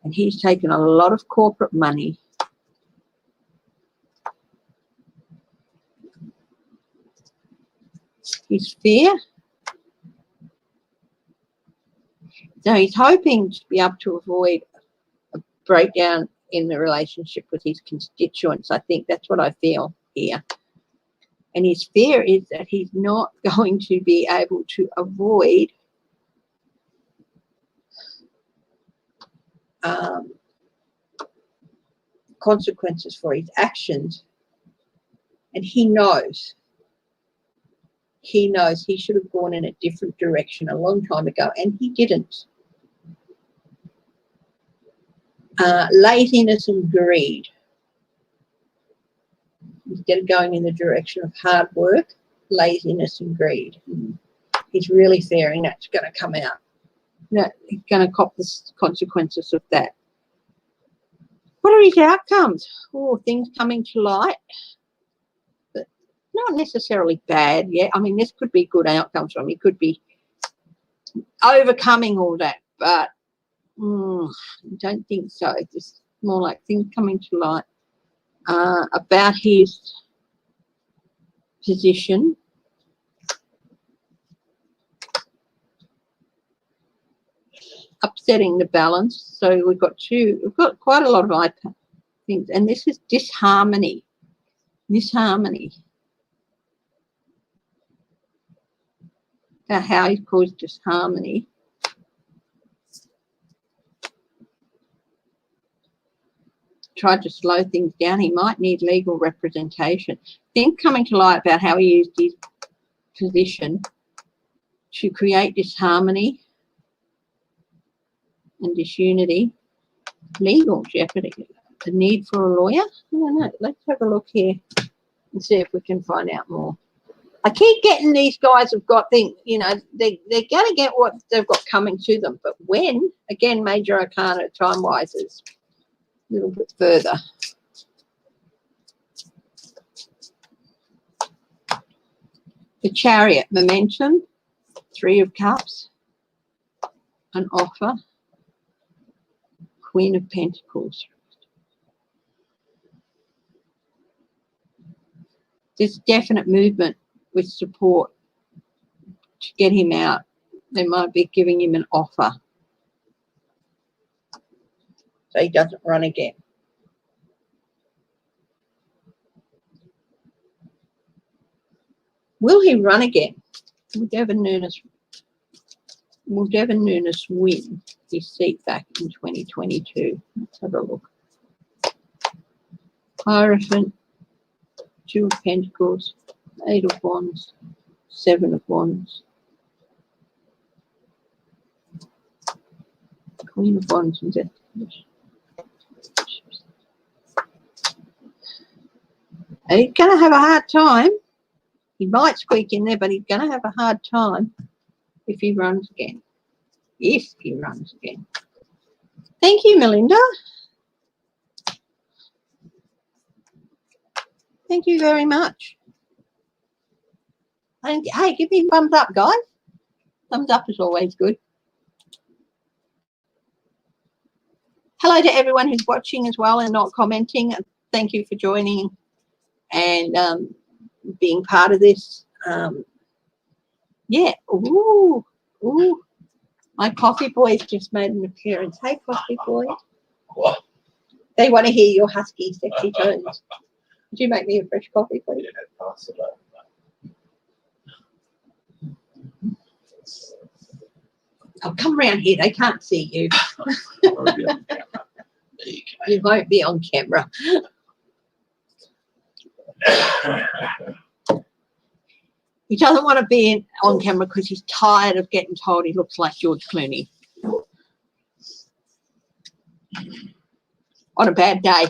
And he's taken a lot of corporate money. His fear. So he's hoping to be able to avoid a breakdown in the relationship with his constituents. I think that's what I feel here. And his fear is that he's not going to be able to avoid consequences for his actions. And he knows he should have gone in a different direction a long time ago, and he didn't. Laziness and greed. Instead of going in the direction of hard work, laziness and greed. He's really fearing that's going to come out. He's going to cop the consequences of that. What are his outcomes? Oh, things coming to light. But not necessarily bad yet. I mean, this could be good outcomes from him. He could be overcoming all that, but I don't think so. Just more like things coming to light about his position. Upsetting the balance. So we've got quite a lot of things, and this is disharmony. Now, how he caused disharmony. Tried to slow things down. He might need legal representation. Things coming to light about how he used his position to create disharmony and disunity. Legal jeopardy. The need for a lawyer. I don't know. Let's have a look here and see if we can find out more. I keep getting these guys have got things, you know, they're going to get what they've got coming to them. But when, again, Major Arcana time-wise is a little bit further. The Chariot, momentum, 3 of Cups. an offer. Queen of Pentacles. There's definite movement with support to get him out. They might be giving him an offer so he doesn't run again. Will he run again? Will Gavin Nunes win his seat back in 2022? Let's have a look. Hierophant, Two of Pentacles, Eight of Wands, Seven of Wands, Queen of Wands and Death. He's going to have a hard time. He might squeak in there, but he's going to have a hard time if he runs again. If he runs again. Thank you, Melinda. Thank you very much. And hey, give me a thumbs up, guys. Thumbs up is always good. Hello to everyone who's watching as well and not commenting. Thank you for joining and being part of this. Yeah. Ooh. My coffee boys just made an appearance. Hey, coffee boy. What? They want to hear your husky, sexy tones. Would you make me a fresh coffee, please? Yeah, pass it over. Oh, come around here. They can't see you. You won't be on camera. He doesn't want to be on camera because he's tired of getting told he looks like George Clooney. On a bad day.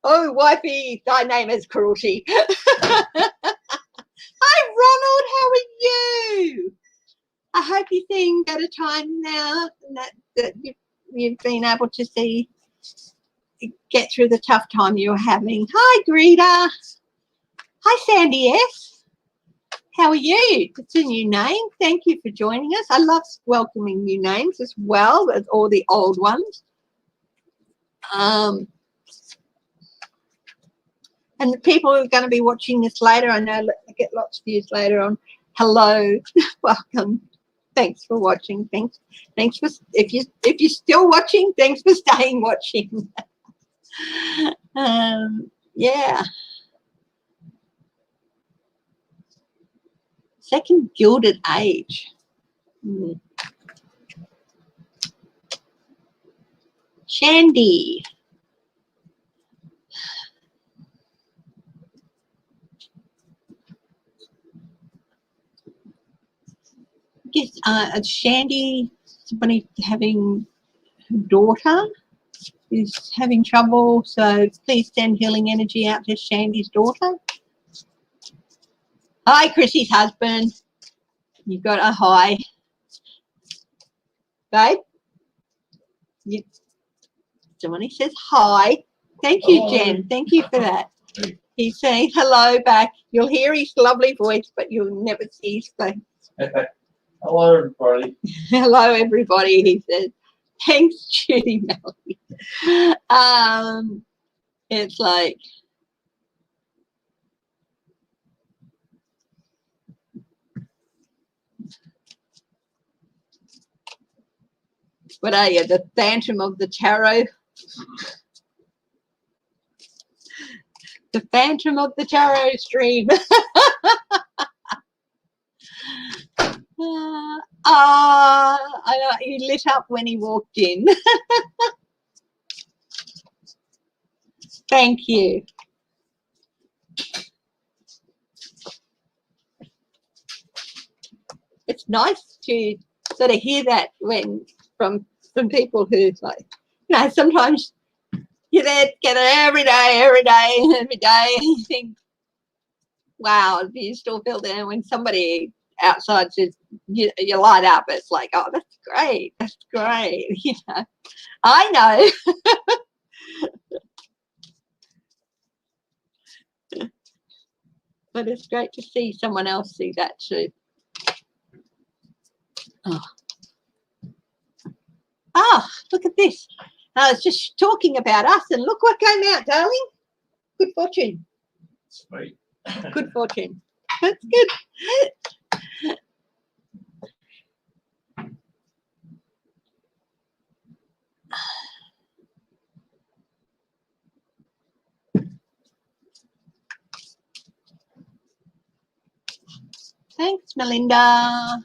Oh, wifey, thy name is cruelty. Hi, Ronald, how are you? I hope you're seeing better time now and that you've been able to see, get through the tough time you're having. Hi, Greta. Hi, Sandy S. How are you? It's a new name. Thank you for joining us. I love welcoming new names as well as all the old ones. And the people who are going to be watching this later, I know I get lots of views later on. Hello, welcome. Thanks for watching. Thanks for if you're still watching. Thanks for staying watching. Yeah. Second Gilded Age. Shandy. Yes, Shandy, somebody having a daughter who's having trouble, so please send healing energy out to Shandy's daughter. Hi, Chrissy's husband. You got a hi. Babe? Somebody says hi. Thank you, Jen. Thank you for that. He's saying hello back. You'll hear his lovely voice, but you'll never see his face. Hello, everybody. Hello, everybody, he says. Thanks, Judy Melody. It's like, what are you, the Phantom of the Tarot? The Phantom of the Tarot stream. I know, he lit up when he walked in. Thank you. It's nice to sort of hear that from people who's like, you know, sometimes you're there together every day, and you think, wow, do you still feel there when somebody outside says you light up? It's like, oh, that's great, you know. I know. But it's great to see someone else see that too. Oh, look at this. I was just talking about us, and look what came out, darling. Good fortune. Sweet. Good fortune. That's good. Thanks, Melinda. I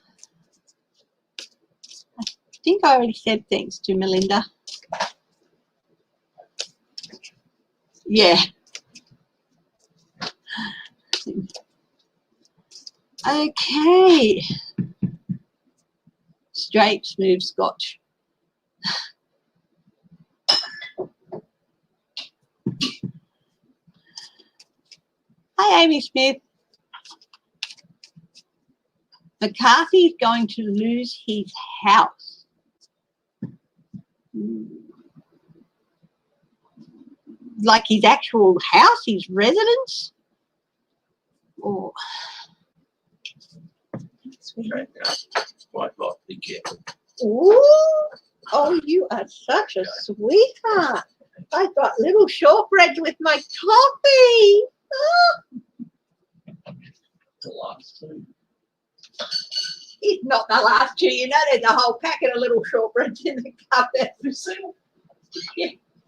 think I already said thanks to Melinda. Yeah. Okay. Straight, smooth Scotch. Hi, Amy Smith. McCarthy's going to lose his house. Like his actual house, his residence? Or Quite likely, yeah. ooh, oh, you are such a sweetheart. I got little shortbreads with my coffee. Oh. The last two. It's not the last two. You know there's a whole packet of little shortbreads in the cupboard. Yeah.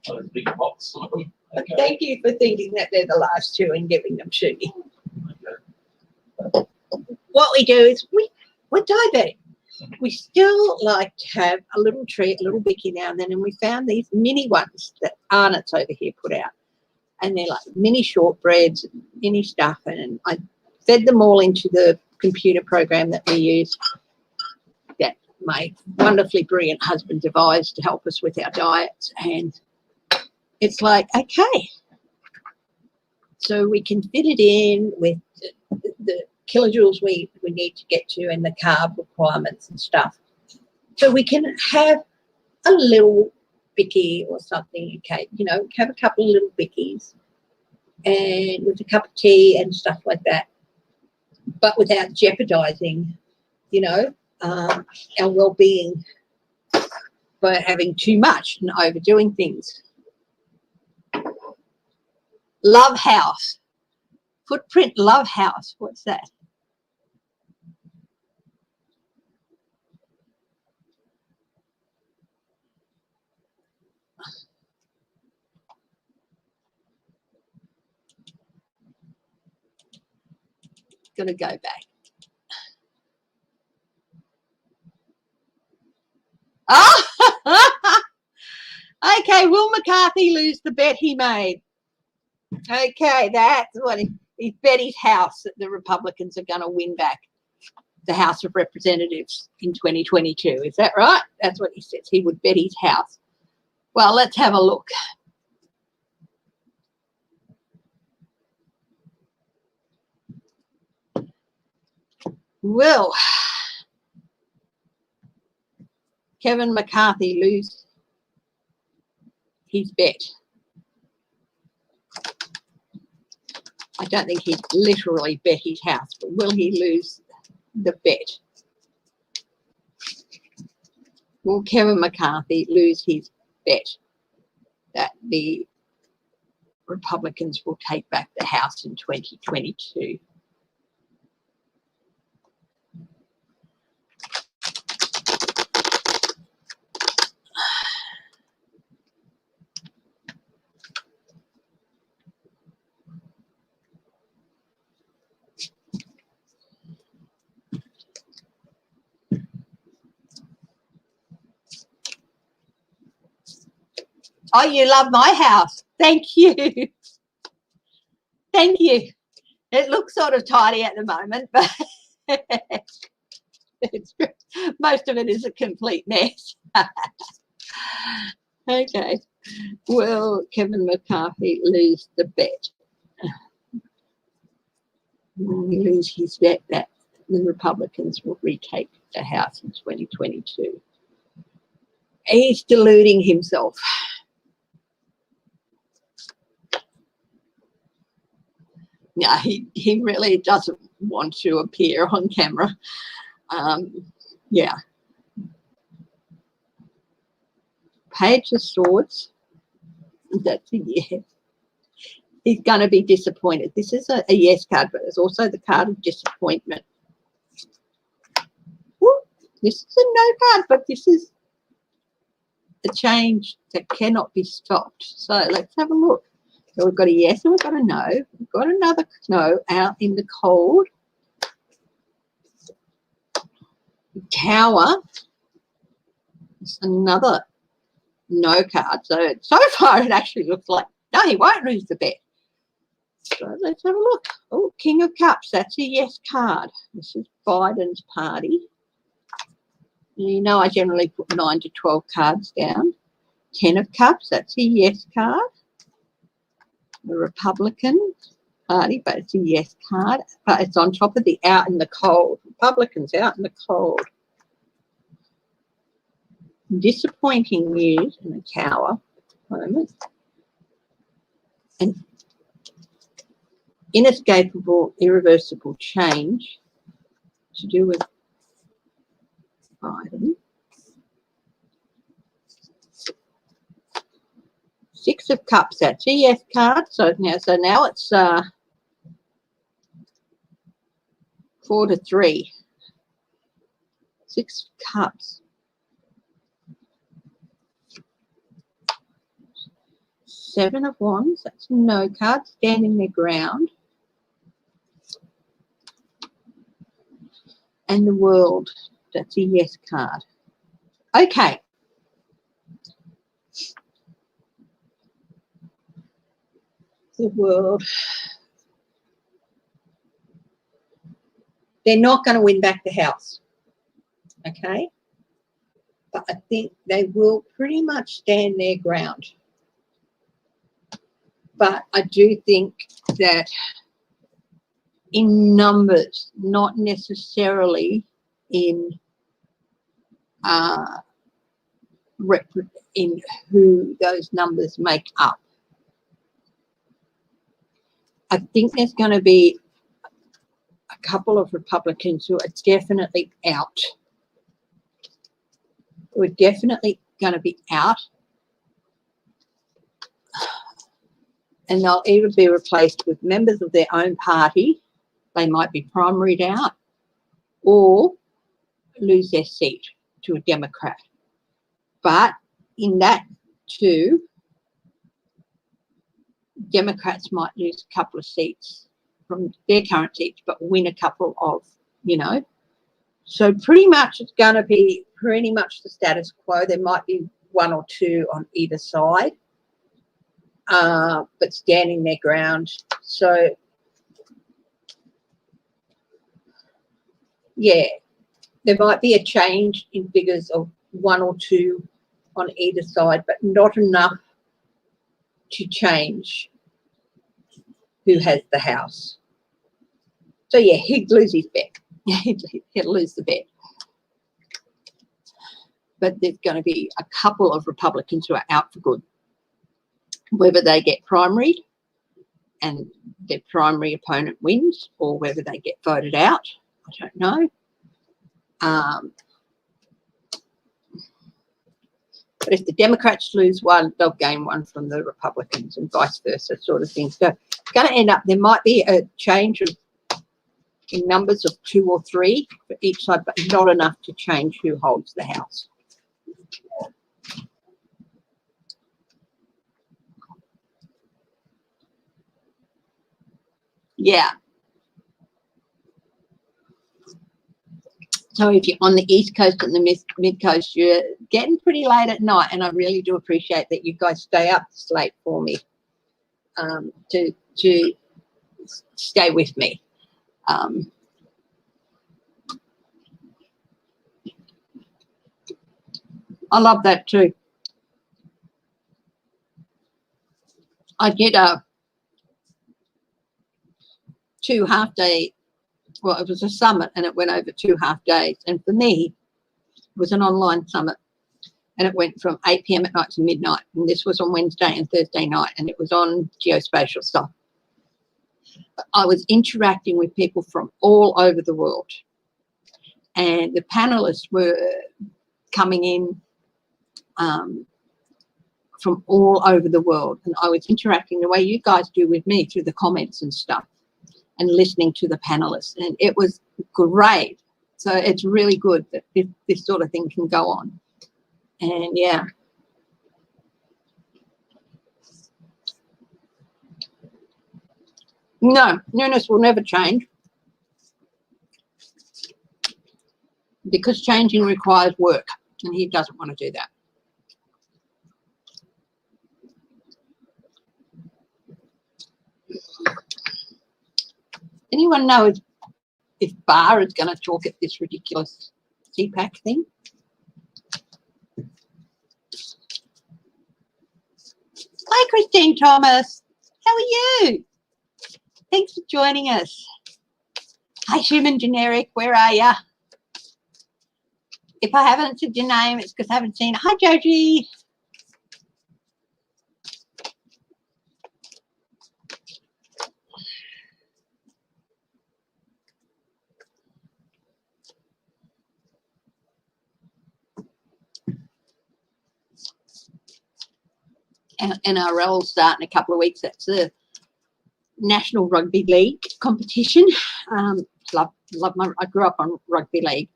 Oh, there's a big box of them. Okay. Thank you for thinking that they're the last two and giving them to me. Okay. What we do is we're diabetic. We still like to have a little treat, a little bicky now and then, and we found these mini ones that Arnott's over here put out, and they're like mini shortbreads, mini stuff, and I fed them all into the computer program that we use that my wonderfully brilliant husband devised to help us with our diets, and it's like, okay, so we can fit it in with the kilojoules we need to get to and the carb requirements and stuff. So we can have a little bicky or something, okay, you know, have a couple of little bickies and with a cup of tea and stuff like that, but without jeopardizing, you know, our well-being by having too much and overdoing things. Love House. Footprint Love House. What's that? Gonna go back. Oh! Okay, will McCarthy lose the bet he made? Okay, that's what he bet his house that the Republicans are going to win back the House of Representatives in 2022. Is that right? That's what he says. He would bet his house. Well, let's have a look. Will Kevin McCarthy lose his bet? I don't think he'd literally bet his house, but will he lose the bet? Will Kevin McCarthy lose his bet that the Republicans will take back the House in 2022? Oh, you love my house. Thank you. Thank you. It looks sort of tidy at the moment, but most of it is a complete mess. Okay. Will Kevin McCarthy lose the bet? Will he lose his bet that the Republicans will retake the House in 2022? He's deluding himself. Yeah, he really doesn't want to appear on camera. Yeah. Page of Swords. That's a yes. He's going to be disappointed. This is a yes card, but there's also the card of disappointment. Woo, this is a no card, but this is a change that cannot be stopped. So let's have a look. So we've got a yes and we've got a no. We've got another no out in the cold. Tower. It's another no card. So far it actually looks like, no, he won't lose the bet. So let's have a look. Oh, King of Cups. That's a yes card. This is Biden's party. You know, I generally put 9 to 12 cards down. 10 of Cups. That's a yes card. The Republican party, but it's a yes card. But it's on top of the out in the cold. Republicans out in the cold. Disappointing news in the Tower moment. And inescapable, irreversible change to do with Biden. 6 of Cups, that's a yes card. So now it's 4 to 3. 6 of Cups. 7 of Wands, that's no card, standing their ground. And the World, that's a yes card. Okay. The World. They're not going to win back the House. Okay. But I think they will pretty much stand their ground. But I do think that in numbers, not necessarily in who those numbers make up. I think there's going to be a couple of Republicans who are definitely out. Who are definitely going to be out. And they'll either be replaced with members of their own party. They might be primaried out or lose their seat to a Democrat. But in that too, Democrats might lose a couple of seats from their current seats, but win a couple of, So pretty much it's going to be pretty much the status quo. There might be 1 or 2 on either side, but standing their ground. So, yeah, there might be a change in figures of 1 or 2 on either side, but not enough to change who has the House. So, yeah, he'd lose his bet. He'll lose the bet. But there's going to be a couple of Republicans who are out for good. Whether they get primaried and their primary opponent wins or whether they get voted out, I don't know. But if the Democrats lose one, they'll gain one from the Republicans and vice versa sort of thing. So it's going to end up, there might be a change in numbers of 2 or 3 for each side, but not enough to change who holds the House. Yeah. So if you're on the East Coast and the Mid Coast, you're getting pretty late at night, and I really do appreciate that you guys stay up this late for me to stay with me. I love that too. I did a 2 half-day, well, it was a summit and it went over 2 half days. And for me, it was an online summit and it went from 8 p.m. at night to midnight. And this was on Wednesday and Thursday night, and it was on geospatial stuff. I was interacting with people from all over the world, and the panelists were coming in from all over the world, and I was interacting the way you guys do with me through the comments and stuff, and listening to the panelists, and it was great. So it's really good that this sort of thing can go on. And yeah. No, Nunes will never change, because changing requires work, and he doesn't want to do that. Anyone know if Barr is going to talk at this ridiculous CPAC thing? Hi, Christine Thomas. How are you? Thanks for joining us. Hi, Human Generic. Where are you? If I haven't said your name, it's because I haven't seen it. Hi, Joji. NRL start in a couple of weeks. That's the National Rugby League competition. I grew up on rugby league.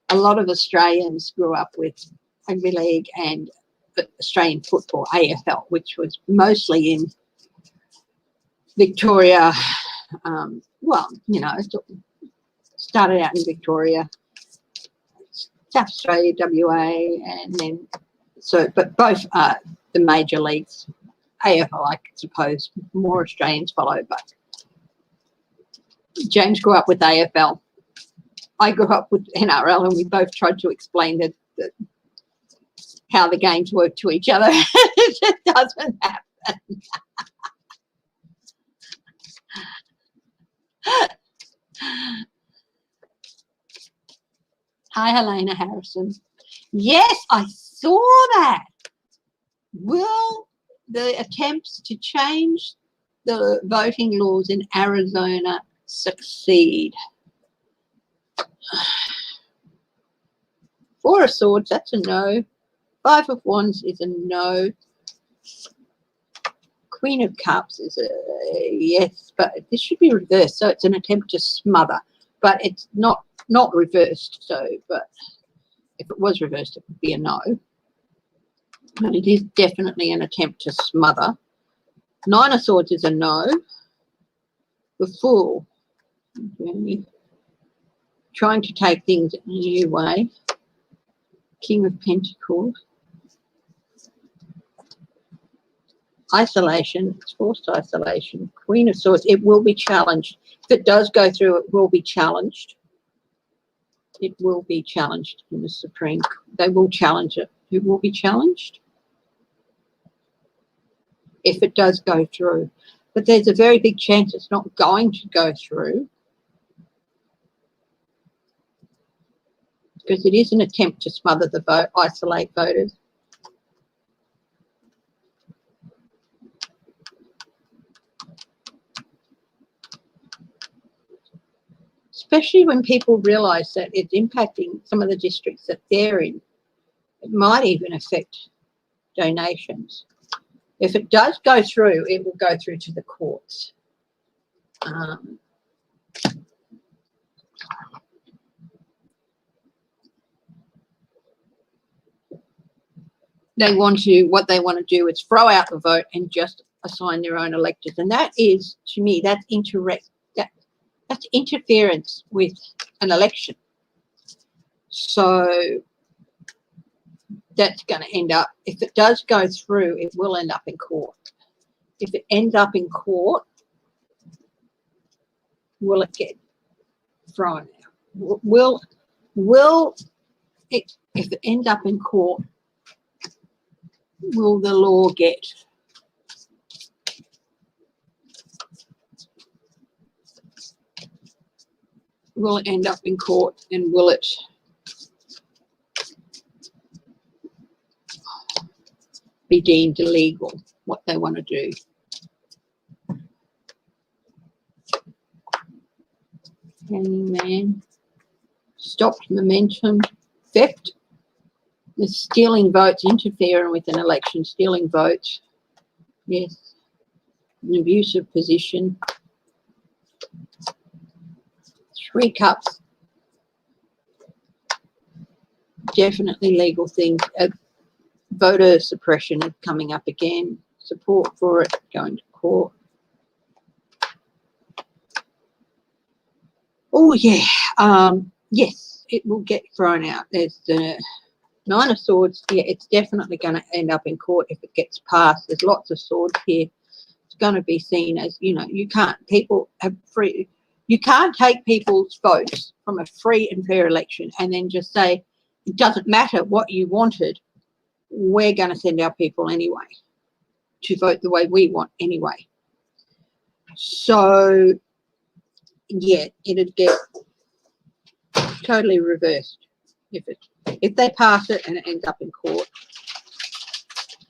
A lot of Australians grew up with rugby league and Australian football, AFL, which was mostly in Victoria. Well, you know, started out in Victoria, South Australia, WA, and then but both are the major leagues. AFL, I suppose, more Australians follow, but James grew up with AFL. I grew up with NRL, and we both tried to explain that how the games work to each other. It just doesn't happen. Hi, Helena Harrison. Yes, I saw that. Will the attempts to change the voting laws in Arizona succeed? Four of Swords, that's a no. Five of Wands is a no. Queen of Cups is a yes, but this should be reversed, so it's an attempt to smother, but it's not reversed. So, but if it was reversed, it would be a no. But it is definitely an attempt to smother. Nine of Swords is a no. The Fool, okay. Trying to take things a new way. King of Pentacles. Isolation, it's forced isolation. Queen of Swords, it will be challenged. If it does go through, it will be challenged. It will be challenged in the Supreme. They will challenge it. It will be challenged if it does go through. But there's a very big chance it's not going to go through, because it is an attempt to smother the vote, isolate voters. Especially when people realise that it's impacting some of the districts that they're in. It might even affect donations. If it does go through, it will go through to the courts. What they want to do is throw out the vote and just assign their own electors. And that is, to me, that's interference with an election. So that's going to end up, if it does go through, it will end up in court. If it ends up in court, will it get thrown out? If it ends up in court, will the law get will it end up in court, and will it be deemed illegal, what they want to do? Hanging man. Stopped momentum. Theft. The stealing votes, interfering with an election, stealing votes. Yes. An abusive position. 3 cups. Definitely legal things. Voter suppression is coming up again. Support for it, going to court. Oh, yeah. Yes, it will get thrown out. There's the 9 of Swords. Yeah, it's definitely going to end up in court if it gets passed. There's lots of swords here. It's going to be seen as, you know, you can't take people's votes from a free and fair election and then just say, it doesn't matter what you wanted, we're going to send our people anyway to vote the way we want anyway. So, yeah, it'd get totally reversed if they pass it and it ends up in court.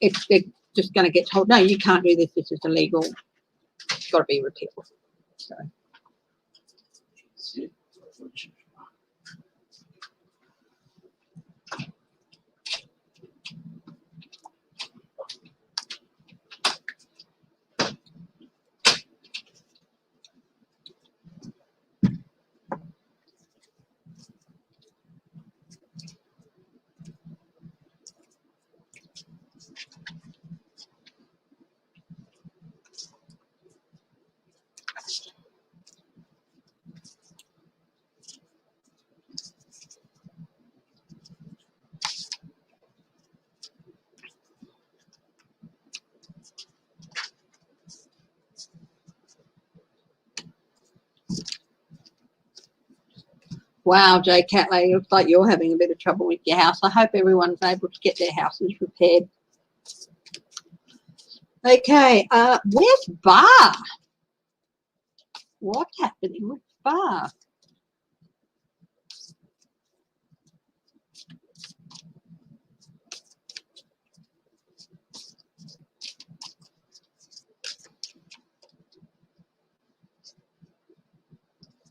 If they're just going to get told, no, you can't do this, this is illegal, it's got to be repealed. So. Wow, Jay Catley, looks like you're having a bit of trouble with your house. I hope everyone's able to get their houses repaired. Okay, where's Bar? What's happening with Bar?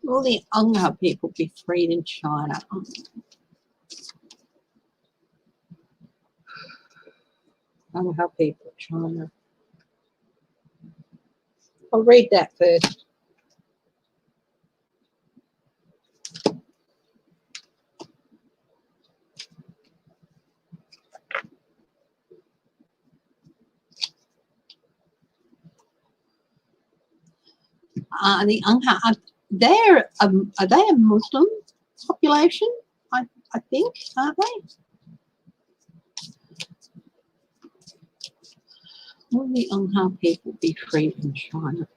Will the Uyghur people be freed in China? Uyghur people, China. I'll read that first. The Uyghur, are they a Muslim population? I think, aren't they? Will the Uyghur people be free in China?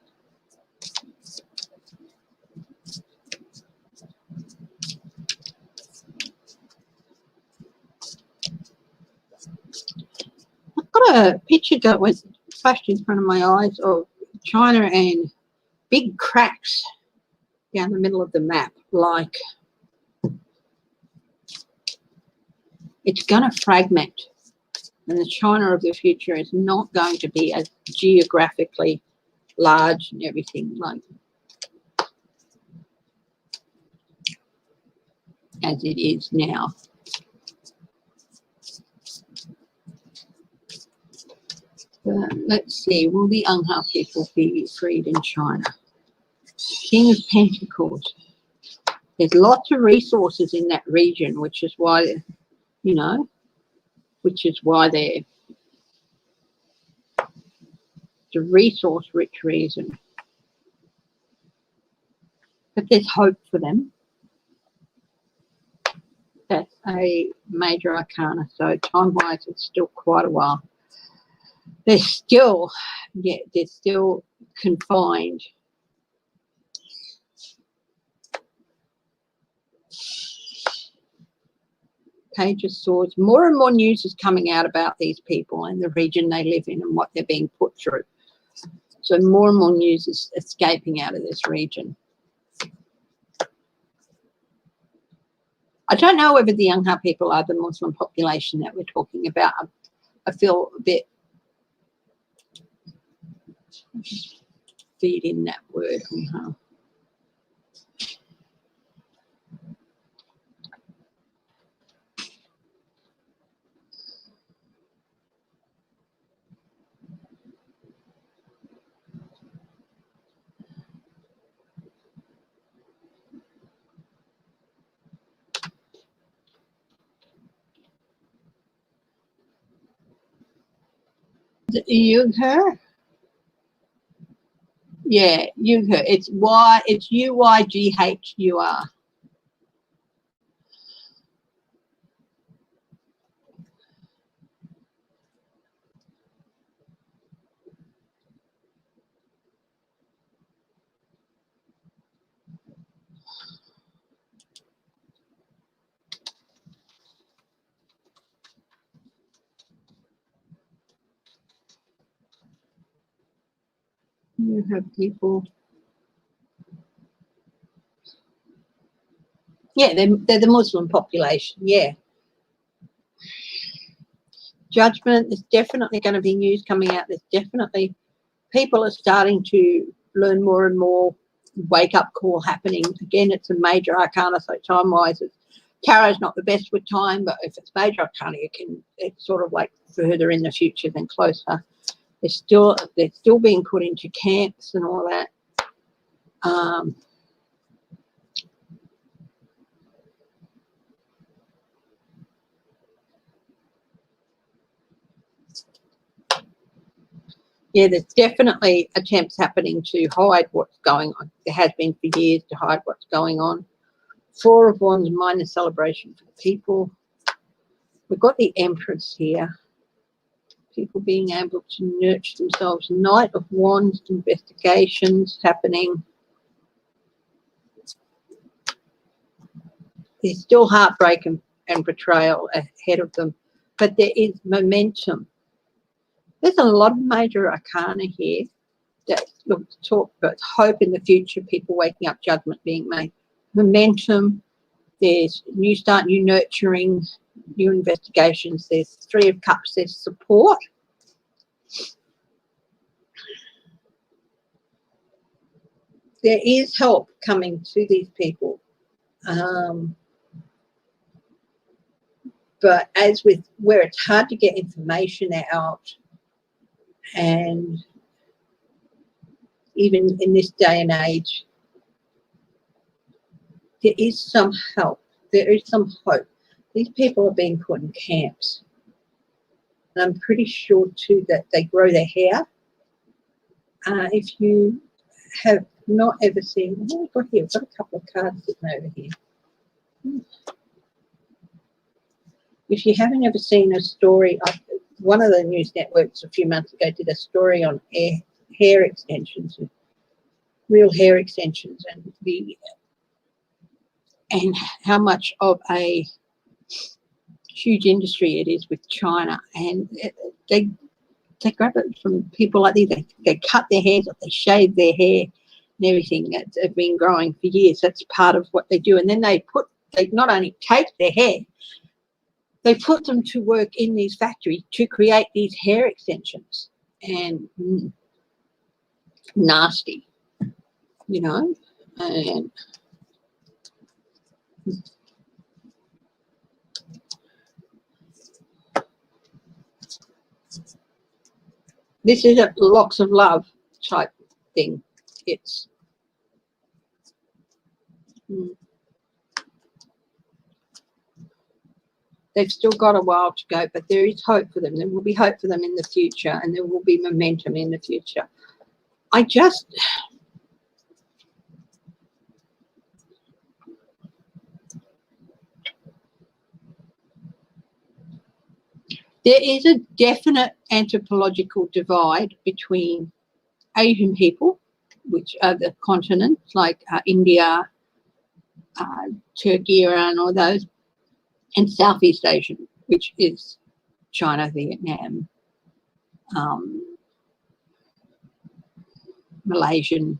I've got a picture that was flashed in front of my eyes of China and big cracks down the middle of the map, like it's going to fragment, and the China of the future is not going to be as geographically large and everything like as it is now. Let's see, will the Uyghur people be freed in China? King of Pentacles. There's lots of resources in that region, which is why, you know, which is why they're the resource-rich reason. But there's hope for them. That's a major arcana, so time-wise it's still quite a while. They're still, yeah, they're still confined. Page of Swords. More and more news is coming out about these people and the region they live in and what they're being put through. So more and more news is escaping out of this region. I don't know whether the Uyghur people are the Muslim population that we're talking about. I feel a bit, feed in that word. Uyghur. Yeah, Uyghur. It's Uyghur. You have people. Yeah, they're the Muslim population. Yeah. Judgment is definitely going to be news coming out. There's definitely people are starting to learn more and more. Wake up call happening again. It's a major arcana, so time wise, tarot's not the best with time, but if it's major arcana, it's sort of like further in the future than closer. They're still being put into camps and all that. Yeah, there's definitely attempts happening to hide what's going on. There has been for years to hide what's going on. Four of Wands, minor celebration for the people. We've got the Empress here. People being able to nurture themselves. Knight of Wands, investigations happening. There's still heartbreak and betrayal ahead of them, but there is momentum. There's a lot of major arcana here that look to talk about hope in the future, people waking up, judgment being made, momentum. There's new start, new nurturing, new investigations. There's Three of Cups. There's support. There is help coming to these people. But as with where it's hard to get information out, and even in this day and age, there is some help. There is some hope. These people are being put in camps. And I'm pretty sure too that they grow their hair. If you have not ever seen, what have we got here? We've got a couple of cards sitting over here. If you haven't ever seen a story, one of the news networks a few months ago did a story on hair extensions, real hair extensions, and how much of a huge industry it is with China. And they grab it from people like these. They cut their hairs off, they shave their hair and everything that's been growing for years. That's part of what they do. And then they not only take their hair, they put them to work in these factories to create these hair extensions. And nasty, you know. And this is a locks of love type thing. It's they've still got a while to go, but there is hope for them. There will be hope for them in the future, and there will be momentum in the future. There is a definite anthropological divide between Asian people, which are the continents like India, Turkey, Iran, all those, and Southeast Asian, which is China, Vietnam, Malaysian,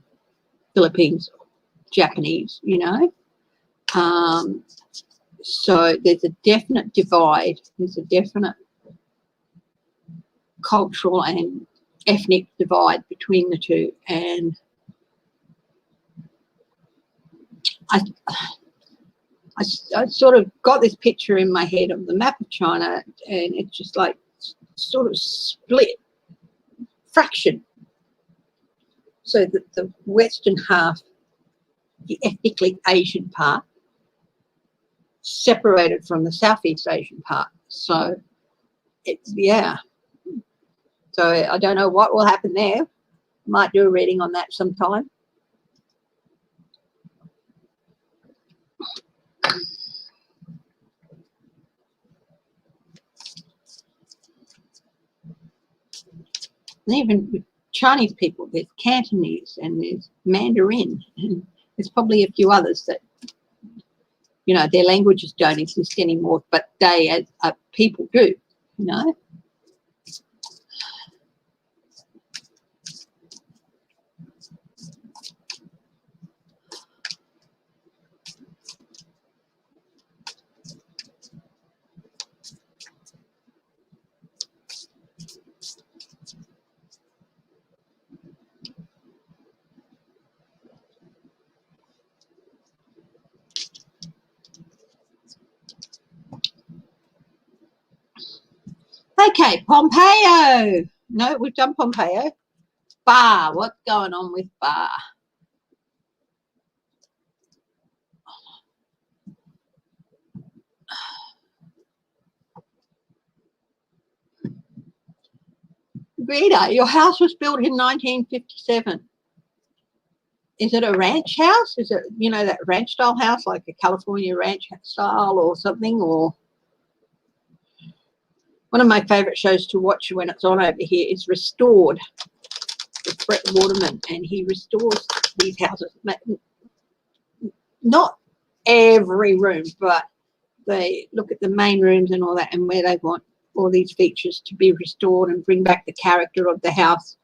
Philippines, Japanese, you know. So there's a definite divide. There's a definite cultural and ethnic divide between the two. And I sort of got this picture in my head of the map of China, and it's just like sort of split, fraction. So that the western half, the ethnically Asian part, separated from the Southeast Asian part. So it's, yeah. So I don't know what will happen there. Might do a reading on that sometime. And even with Chinese people, there's Cantonese and there's Mandarin, and there's probably a few others that, you know, their languages don't exist anymore, but they as people do, you know. Okay, Pompeo. No, we've done Pompeo. Bar. What's going on with Bar? Rita, your house was built in 1957. Is it a ranch house? Is it, you know, that ranch style house, like a California ranch style or something? Or one of my favorite shows to watch when it's on over here is Restored with Brett Waterman, and he restores these houses. Not every room, but they look at the main rooms and all that, and where they want all these features to be restored and bring back the character of the house.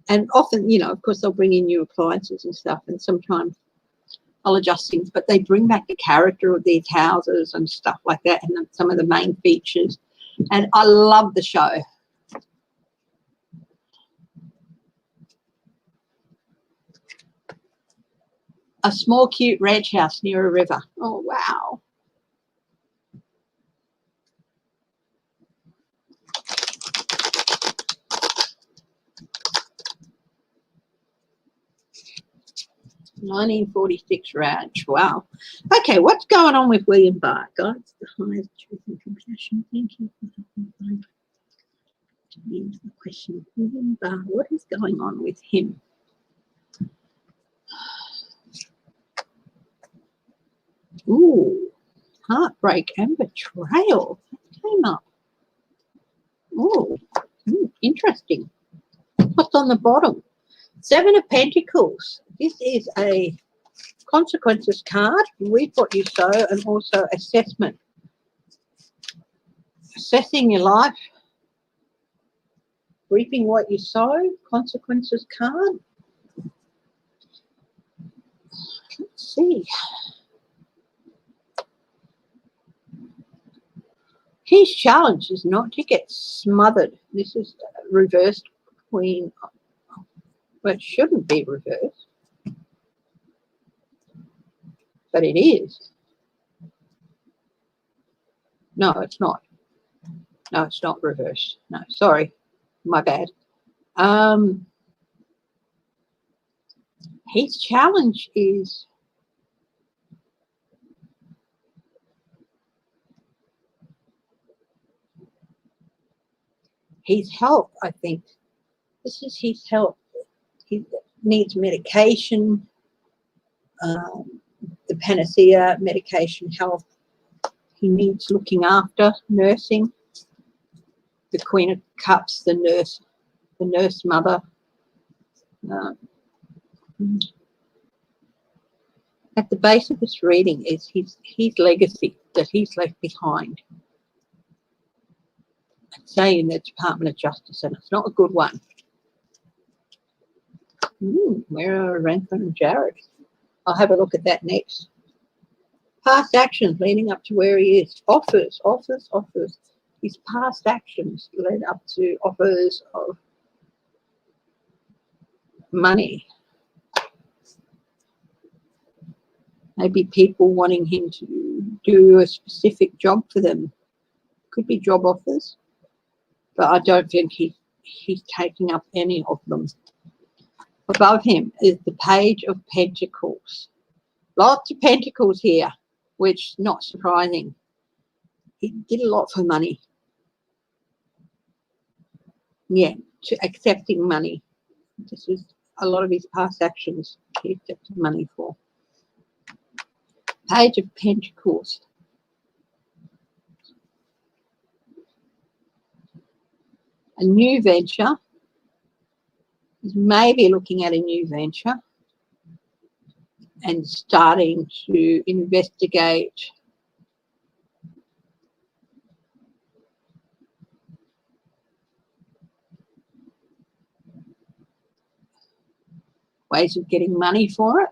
And often, you know, of course, they'll bring in new appliances and stuff, and sometimes I'll adjust things, but they bring back the character of these houses and stuff like that, and some of the main features. And I love the show. A small, cute ranch house near a river. Oh, wow. (1946) ranch. Wow. Okay, what's going on with William Barr? God's the highest truth and compassion. Thank you for helping to answer the question. William Barr, what is going on with him? Ooh, heartbreak and betrayal. That came up. Ooh, interesting. What's on the bottom? Seven of Pentacles. This is a consequences card. Reap what you sow, and also assessment. Assessing your life. Reaping what you sow. Consequences card. Let's see. His challenge is not to get smothered. This is reversed Queen. Well, it shouldn't be reversed, but it is. No, it's not. No, it's not reversed. No, sorry, my bad. His challenge is his health, I think. This is his health. He needs medication, the panacea, medication, health. He needs looking after, nursing. The Queen of Cups, the nurse mother. At the base of this reading is his legacy that he's left behind. I'd say in the Department of Justice, and it's not a good one. Where are Rankin and Jared? I'll have a look at that next. Past actions leading up to where he is. Offers. His past actions led up to offers of money. Maybe people wanting him to do a specific job for them. Could be job offers, but I don't think he's taking up any of them. Above him is the Page of Pentacles. Lots of pentacles here, which is not surprising. He did a lot for money. Yeah, to accepting money. This is a lot of his past actions he accepted money for. Page of Pentacles. A new venture. He's maybe looking at a new venture and starting to investigate ways of getting money for it.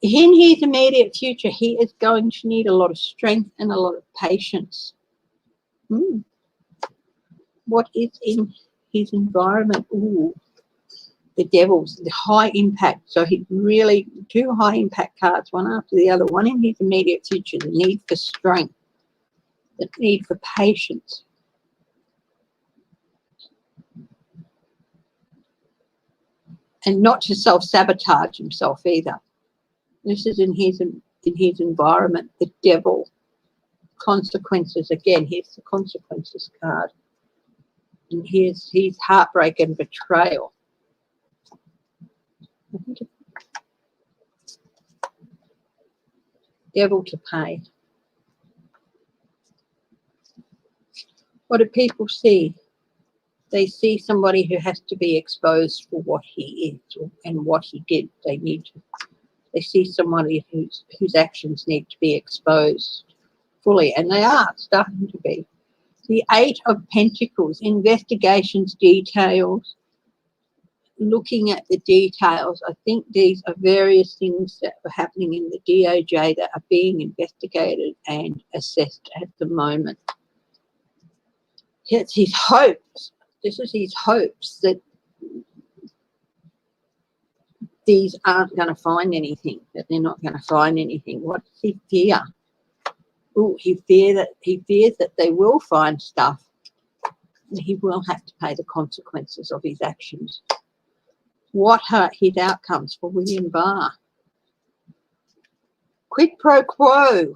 In his immediate future, he is going to need a lot of strength and a lot of patience. What is in his environment? Ooh, the Devils, the high impact. So he really, two high impact cards, one after the other. One in his immediate future, the need for strength, the need for patience. And not to self-sabotage himself either. This is in his environment, the Devil. Consequences, again, here's the consequences card. And here's his heartbreak and betrayal. Devil to pay. What do people see? They see somebody who has to be exposed for what he is and what he did. They see somebody whose actions need to be exposed fully, and they are starting to be. The Eight of Pentacles, investigations, details, looking at the details. I think these are various things that are happening in the DOJ that are being investigated and assessed at the moment. It's his hopes. This is his hopes that these aren't going to find anything, that they're not going to find anything. What does he fear? Oh, he fears that they will find stuff and he will have to pay the consequences of his actions. What are his outcomes for William Barr? Quid pro quo.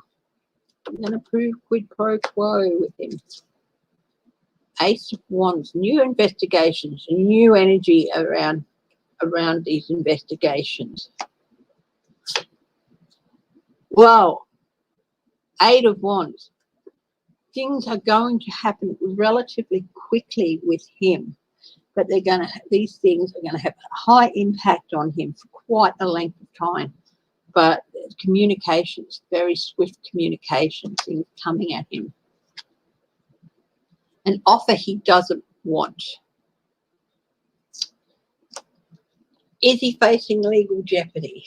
I'm going to prove quid pro quo with him. Ace of Wands, new investigations, new energy around these investigations. Wow. Eight of Wands. Things are going to happen relatively quickly with him, but these things are going to have a high impact on him for quite a length of time. But communications, very swift communication, things coming at him. An offer he doesn't want. Is he facing legal jeopardy?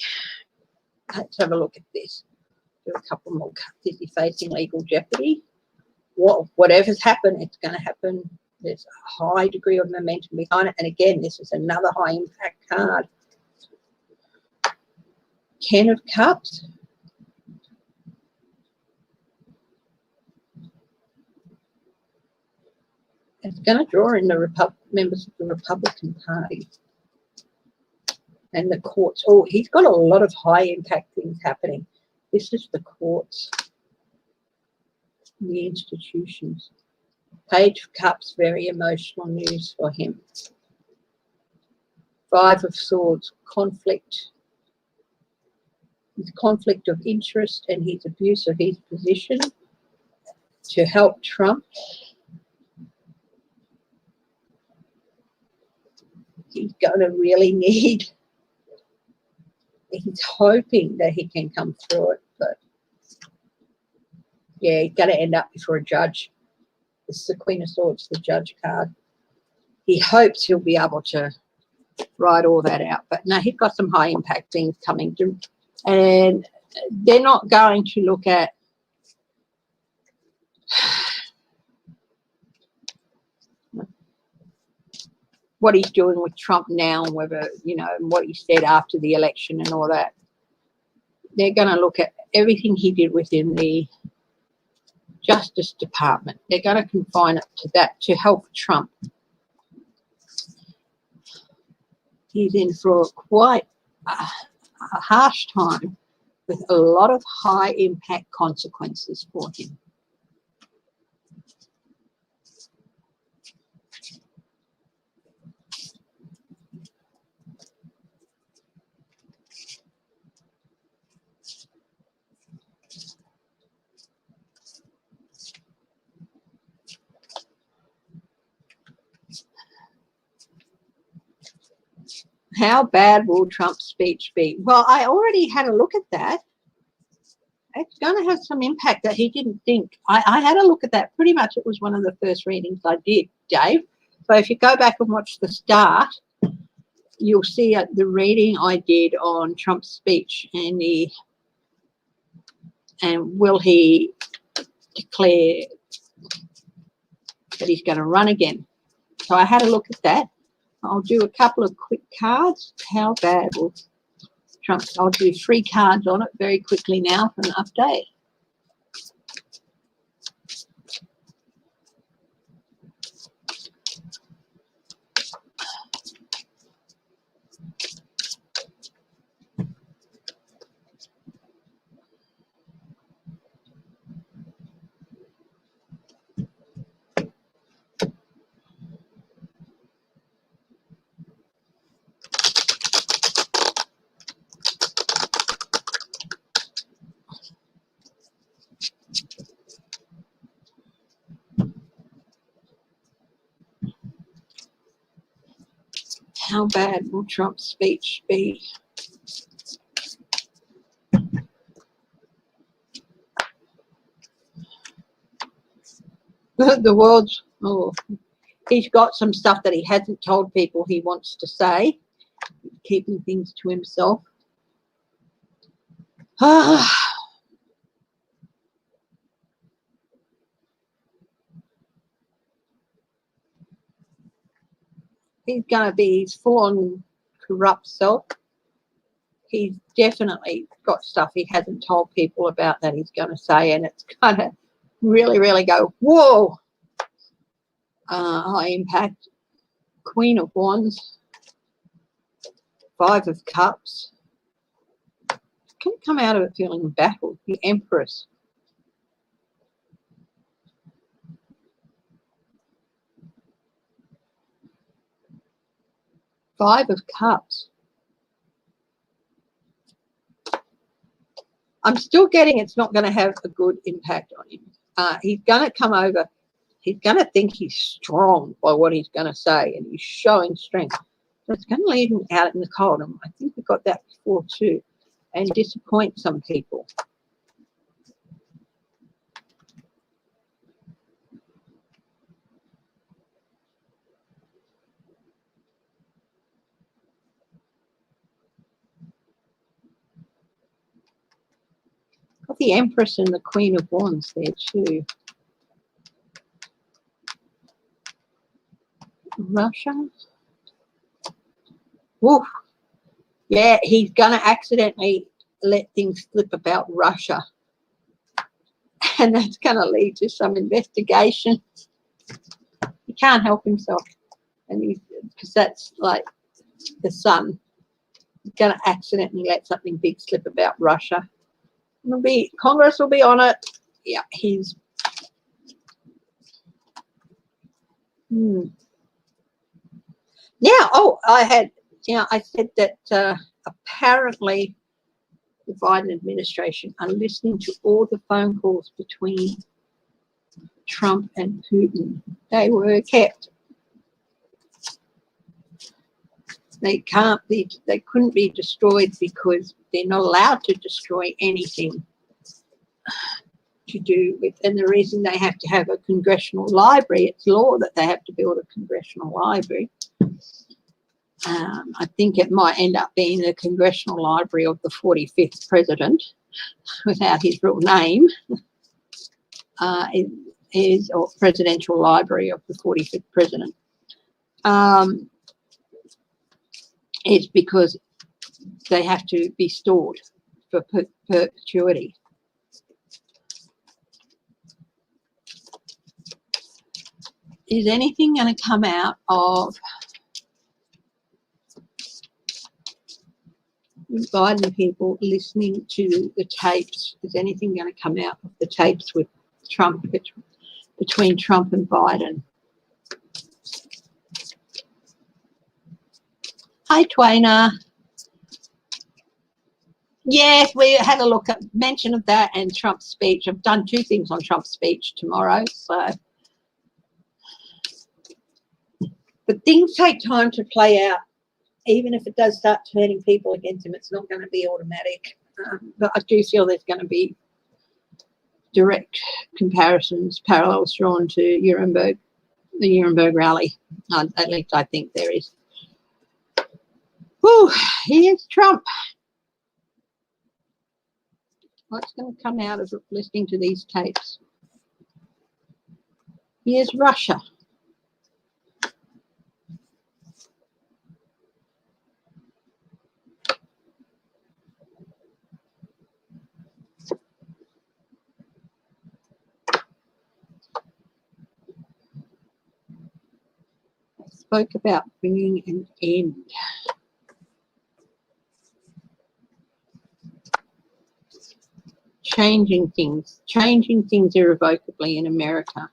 Let's have a look at this. Do a couple more cuts. Is he facing legal jeopardy? Whatever's happened, it's going to happen. There's a high degree of momentum behind it. And again, this is another high impact card. 10 of Cups. It's going to draw in the members of the Republican Party and the courts. Oh, he's got a lot of high impact things happening. This is the courts, the institutions. Page of Cups, very emotional news for him. 5 of Swords, conflict. His conflict of interest and his abuse of his position to help Trump. He's going to really need, he's hoping that he can come through it, but yeah, he's going to end up before a judge. This is the Queen of Swords, the judge card. He hopes he'll be able to ride all that out, but no, he's got some high impact things coming to, and they're not going to look at what he's doing with Trump now, whether, you know, what he said after the election and all that. They're going to look at everything he did within the Justice Department. They're going to confine it to that to help Trump. He's in for quite a harsh time with a lot of high impact consequences for him. How bad will Trump's speech be? Well, I already had a look at that. It's going to have some impact that he didn't think. I had a look at that. Pretty much it was one of the first readings I did, Dave. So if you go back and watch the start, you'll see the reading I did on Trump's speech and will he declare that he's going to run again. So I had a look at that. I'll do a couple of quick cards. How bad will Trump? I'll do 3 cards on it very quickly now for an update. How bad will Trump's speech be? The world's, he's got some stuff that he hasn't told people he wants to say. He's keeping things to himself. He's going to be his full-on corrupt self. He's definitely got stuff he hasn't told people about that he's going to say, and it's going to really, really go, whoa, high impact. Queen of Wands, 5 of Cups. Can come out of it feeling embattled. The Empress. Five of Cups. I'm still getting it's not going to have a good impact on him. He's going to come over. He's going to think he's strong by what he's going to say, and he's showing strength. So it's going to leave him out in the cold. And I think we got that before too, and disappoint some people. Got the Empress and the Queen of Wands there too. Russia. Woof. Yeah, he's going to accidentally let things slip about Russia. And that's going to lead to some investigation. He can't help himself. And because that's like the sun. He's going to accidentally let something big slip about Russia. Congress will be on it. Yeah, he's... Now, I said that apparently the Biden administration are listening to all the phone calls between Trump and Putin. They were kept. They couldn't be destroyed because they're not allowed to destroy anything to do with, and the reason they have to have a congressional library, it's law that they have to build a congressional library. I think it might end up being the congressional library of the 45th president without his real name, or presidential library of the 45th president. It's because they have to be stored for perpetuity. Is anything going to come out of Biden people listening to the tapes? Is anything going to come out of the tapes with Trump, between Trump and Biden? Hi, Twaina. Yes, we had a look at mention of that and Trump's speech. I've done 2 things on Trump's speech tomorrow, so. But things take time to play out. even if it does start turning people against him, it's not going to be automatic. But I do feel there's going to be direct comparisons, parallels drawn to the Nuremberg rally. At least I think there is. Whew, here's Trump. What's going to come out of listening to these tapes? Here's Russia. Spoke about bringing an end. Changing things irrevocably in America.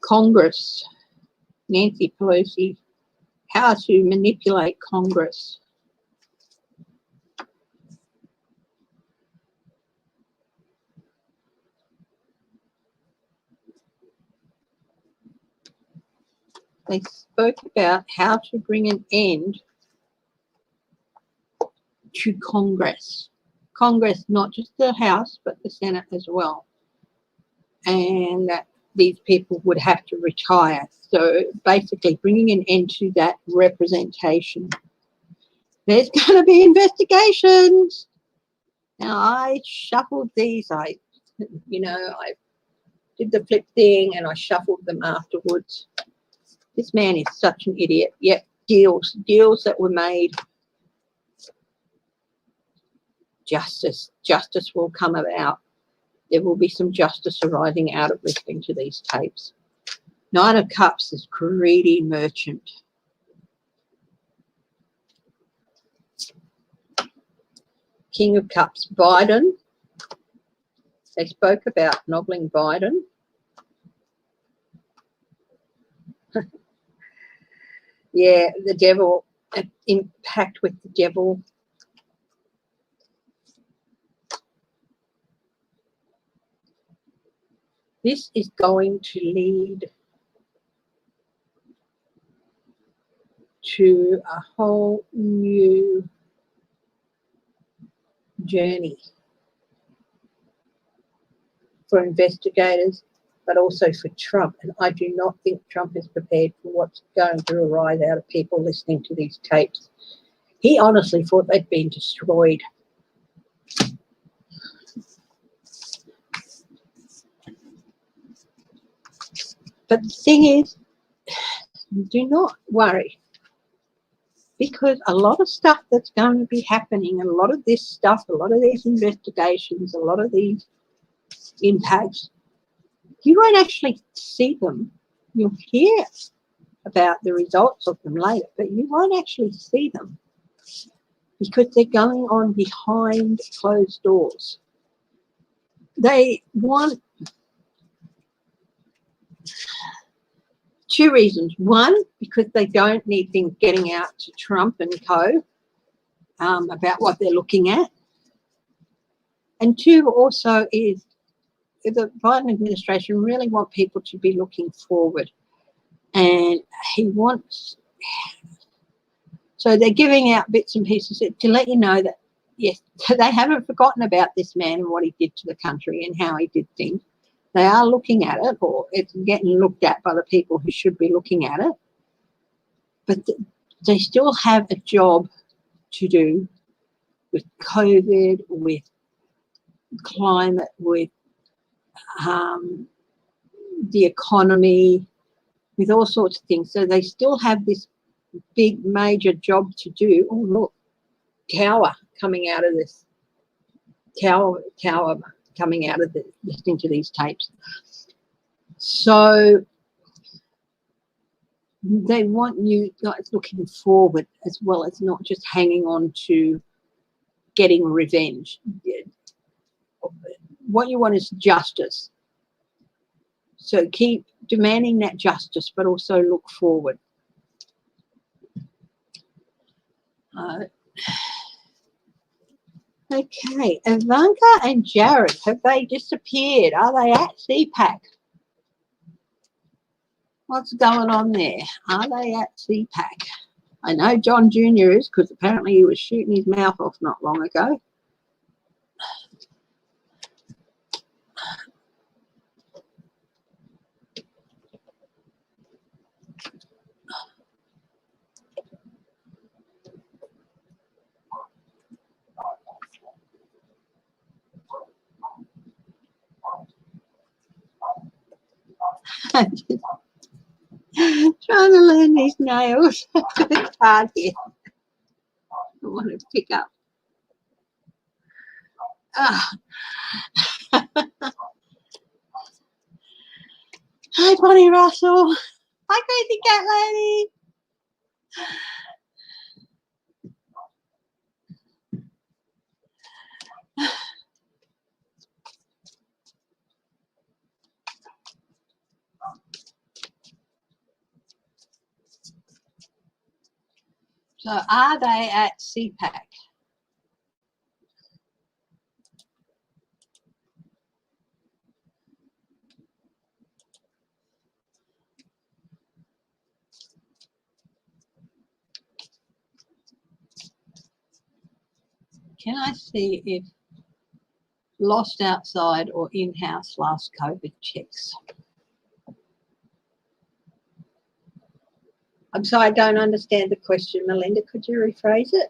Congress, Nancy Pelosi, how to manipulate Congress. They spoke about how to bring an end to Congress. Congress, not just the House, but the Senate as well. And that these people would have to retire. So basically bringing an end to that representation. There's going to be investigations. Now, I shuffled these. I did the flip thing and I shuffled them afterwards. This man is such an idiot. Yep, deals that were made. Justice will come about. There will be some justice arising out of listening to these tapes. Knight of Cups is greedy merchant. King of Cups, Biden. They spoke about nobbling Biden. Yeah, the devil, impact with the devil. This is going to lead to a whole new journey for investigators, but also for Trump. And I do not think Trump is prepared for what's going to arise out of people listening to these tapes. He honestly thought they'd been destroyed. But the thing is, do not worry, because a lot of stuff that's going to be happening, a lot of this stuff, a lot of these investigations, a lot of these impacts, you won't actually see them. You'll hear about the results of them later, but you won't actually see them because they're going on behind closed doors. They want two reasons. One, because they don't need things getting out to Trump and co. About what they're looking at. And two, also, is the Biden administration really want people to be looking forward. And he wants... So they're giving out bits and pieces to let you know that, yes, they haven't forgotten about this man and what he did to the country and how he did things. They are looking at it, or it's getting looked at by the people who should be looking at it. But they still have a job to do with COVID, with climate, with the economy, with all sorts of things. So they still have this big major job to do. Oh, look, tower coming out of this. Tower coming out of listening to these tapes. So they want you guys looking forward as well as not just hanging on to getting revenge. What you want is justice. So keep demanding that justice, but also look forward. Okay, Ivanka and Jared, have they disappeared? Are they at CPAC? What's going on there? Are they at CPAC? I know John Jr. is, because apparently he was shooting his mouth off not long ago. Trying to learn these nails. It's hard here. I want to pick up. Ah. Hi, Bonnie Russell. Hi, Crazy Cat Lady. So are they at CPAC? Can I see if lost outside or in-house last COVID checks? I'm sorry, I don't understand the question, Melinda. Could you rephrase it?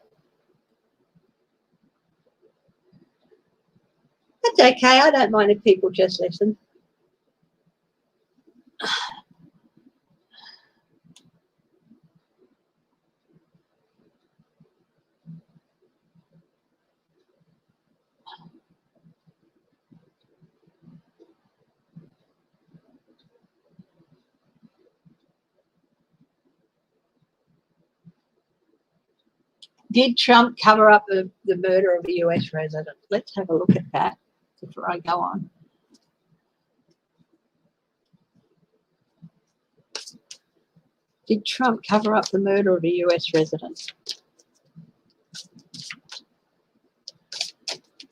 That's okay. I don't mind if people just listen. Did Trump cover up the murder of a US resident? Let's have a look at that before I go on. Did Trump cover up the murder of a US resident?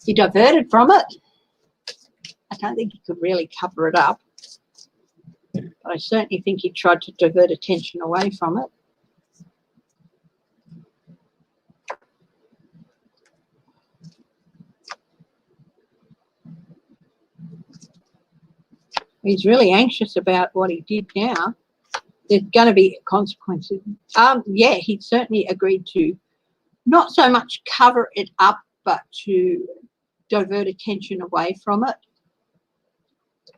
He diverted from it. I don't think he could really cover it up. But I certainly think he tried to divert attention away from it. He's really anxious about what he did now. There's going to be consequences. Yeah, he certainly agreed to not so much cover it up, but to divert attention away from it.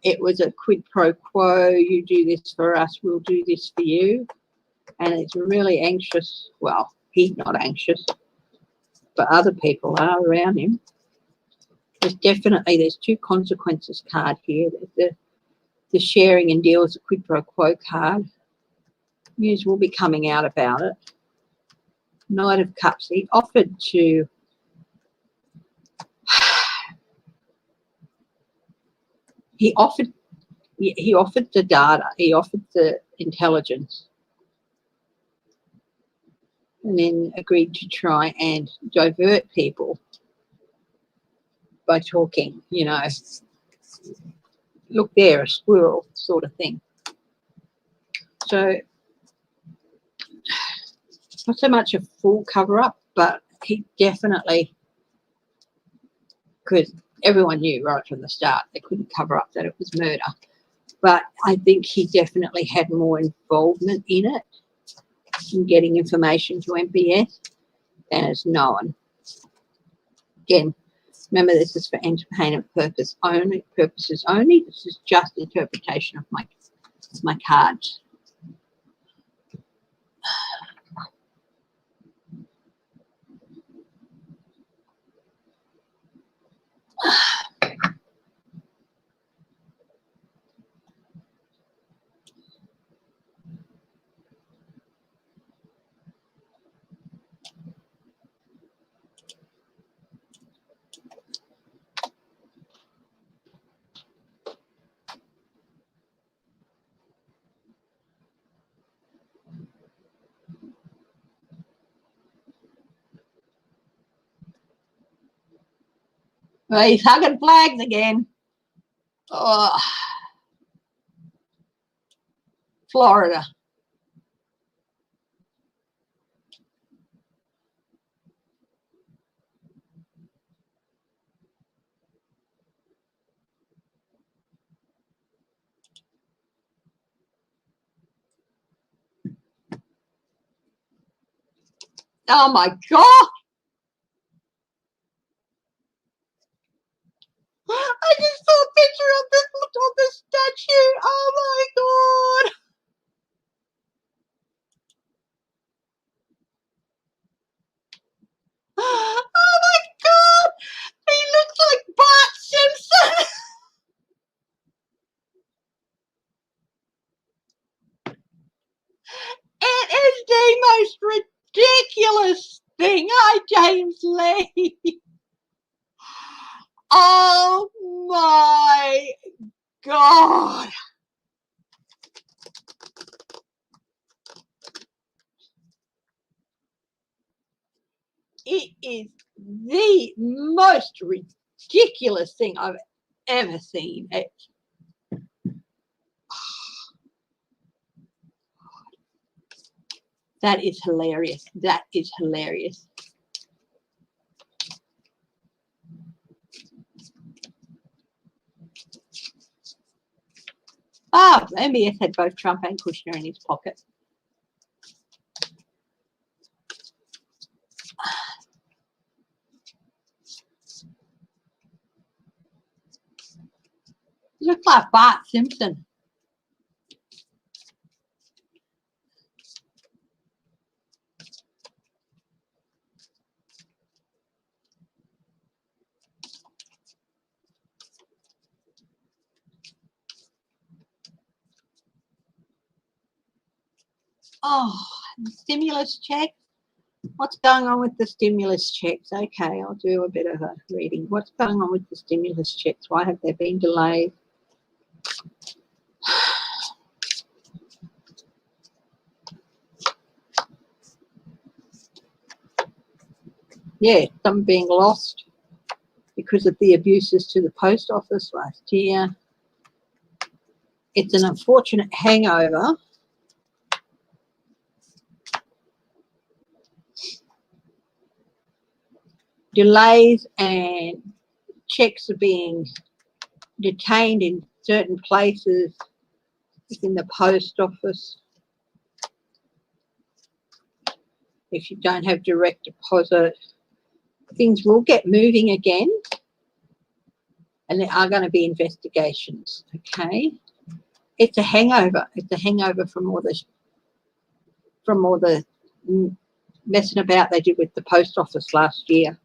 It was a quid pro quo. You do this for us, we'll do this for you. And it's really anxious. Well, he's not anxious, but other people are around him. There's two consequences card here. There's the sharing and deals, a quid pro quo card. News will be coming out about it. Knight of Cups. He offered to he offered the data, he offered the intelligence, and then agreed to try and divert people by talking, you know, look there, a squirrel sort of thing. So not so much a full cover-up, but he definitely could. Everyone knew right from the start they couldn't cover up that it was murder. But I think he definitely had more involvement in it, in getting information to MPS, than is known. Again, remember, this is for entertainment purposes only. This is just interpretation of my cards. Well, he's hugging flags again. Oh, Florida. Oh my God. I just saw a picture of this statue. Oh my God. Oh my God. He looks like Bart Simpson. It is the most ridiculous thing. Hi, James Lee. Oh my God. It is the most ridiculous thing I've ever seen. That is hilarious. That is hilarious. Ah, MBS had both Trump and Kushner in his pocket. Looks like Bart Simpson. Oh, the stimulus check. What's going on with the stimulus checks? Okay, I'll do a bit of a reading. What's going on with the stimulus checks? Why have they been delayed? Yeah, some being lost because of the abuses to the post office last year. It's an unfortunate hangover. Delays and checks are being detained in certain places within the post office. If you don't have direct deposit, things will get moving again, and there are going to be investigations. Okay, it's a hangover. It's a hangover from all the messing about they did with the post office last year,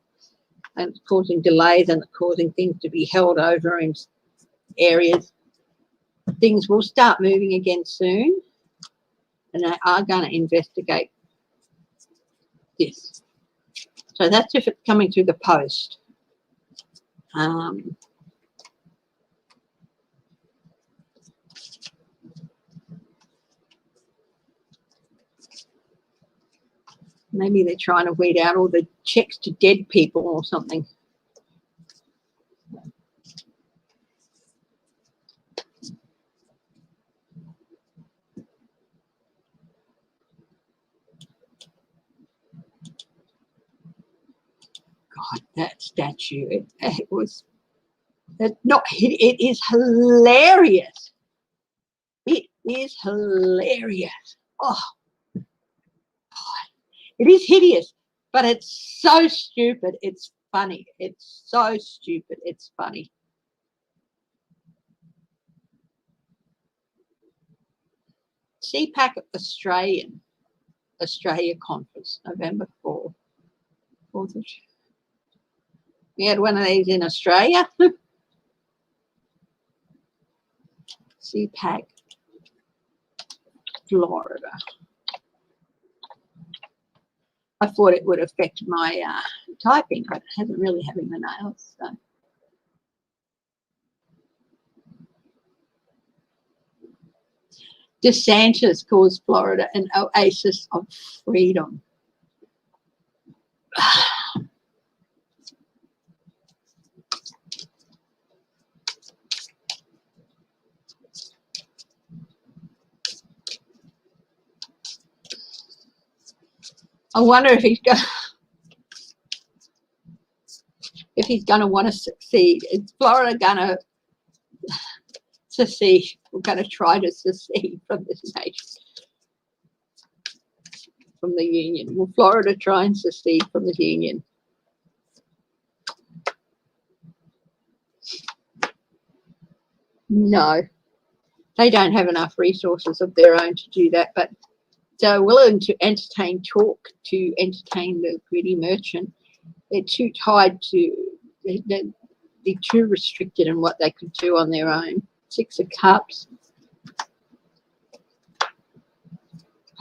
and it's causing delays and causing things to be held over in areas. Things will start moving again soon, and they are going to investigate this. So that's if it's coming through the post. Maybe they're trying to weed out all the checks to dead people or something. God, that statue, it is hilarious. It is hilarious. Oh, God. It is hideous, but it's so stupid. It's funny. It's so stupid. It's funny. CPAC Australia Conference, November 4th. We had one of these in Australia. CPAC, Florida. I thought it would affect my typing, but it hasn't really having the nails. So. DeSantis calls Florida an oasis of freedom. I wonder if he's going to want to succeed. Is Florida going to secede? We're going to try to secede from this nation, from the union. Will Florida try and secede from the union? No, they don't have enough resources of their own to do that, but they're willing to entertain talk to entertain the greedy merchant. They're too tied to, they're too restricted in what they could do on their own. Six of Cups.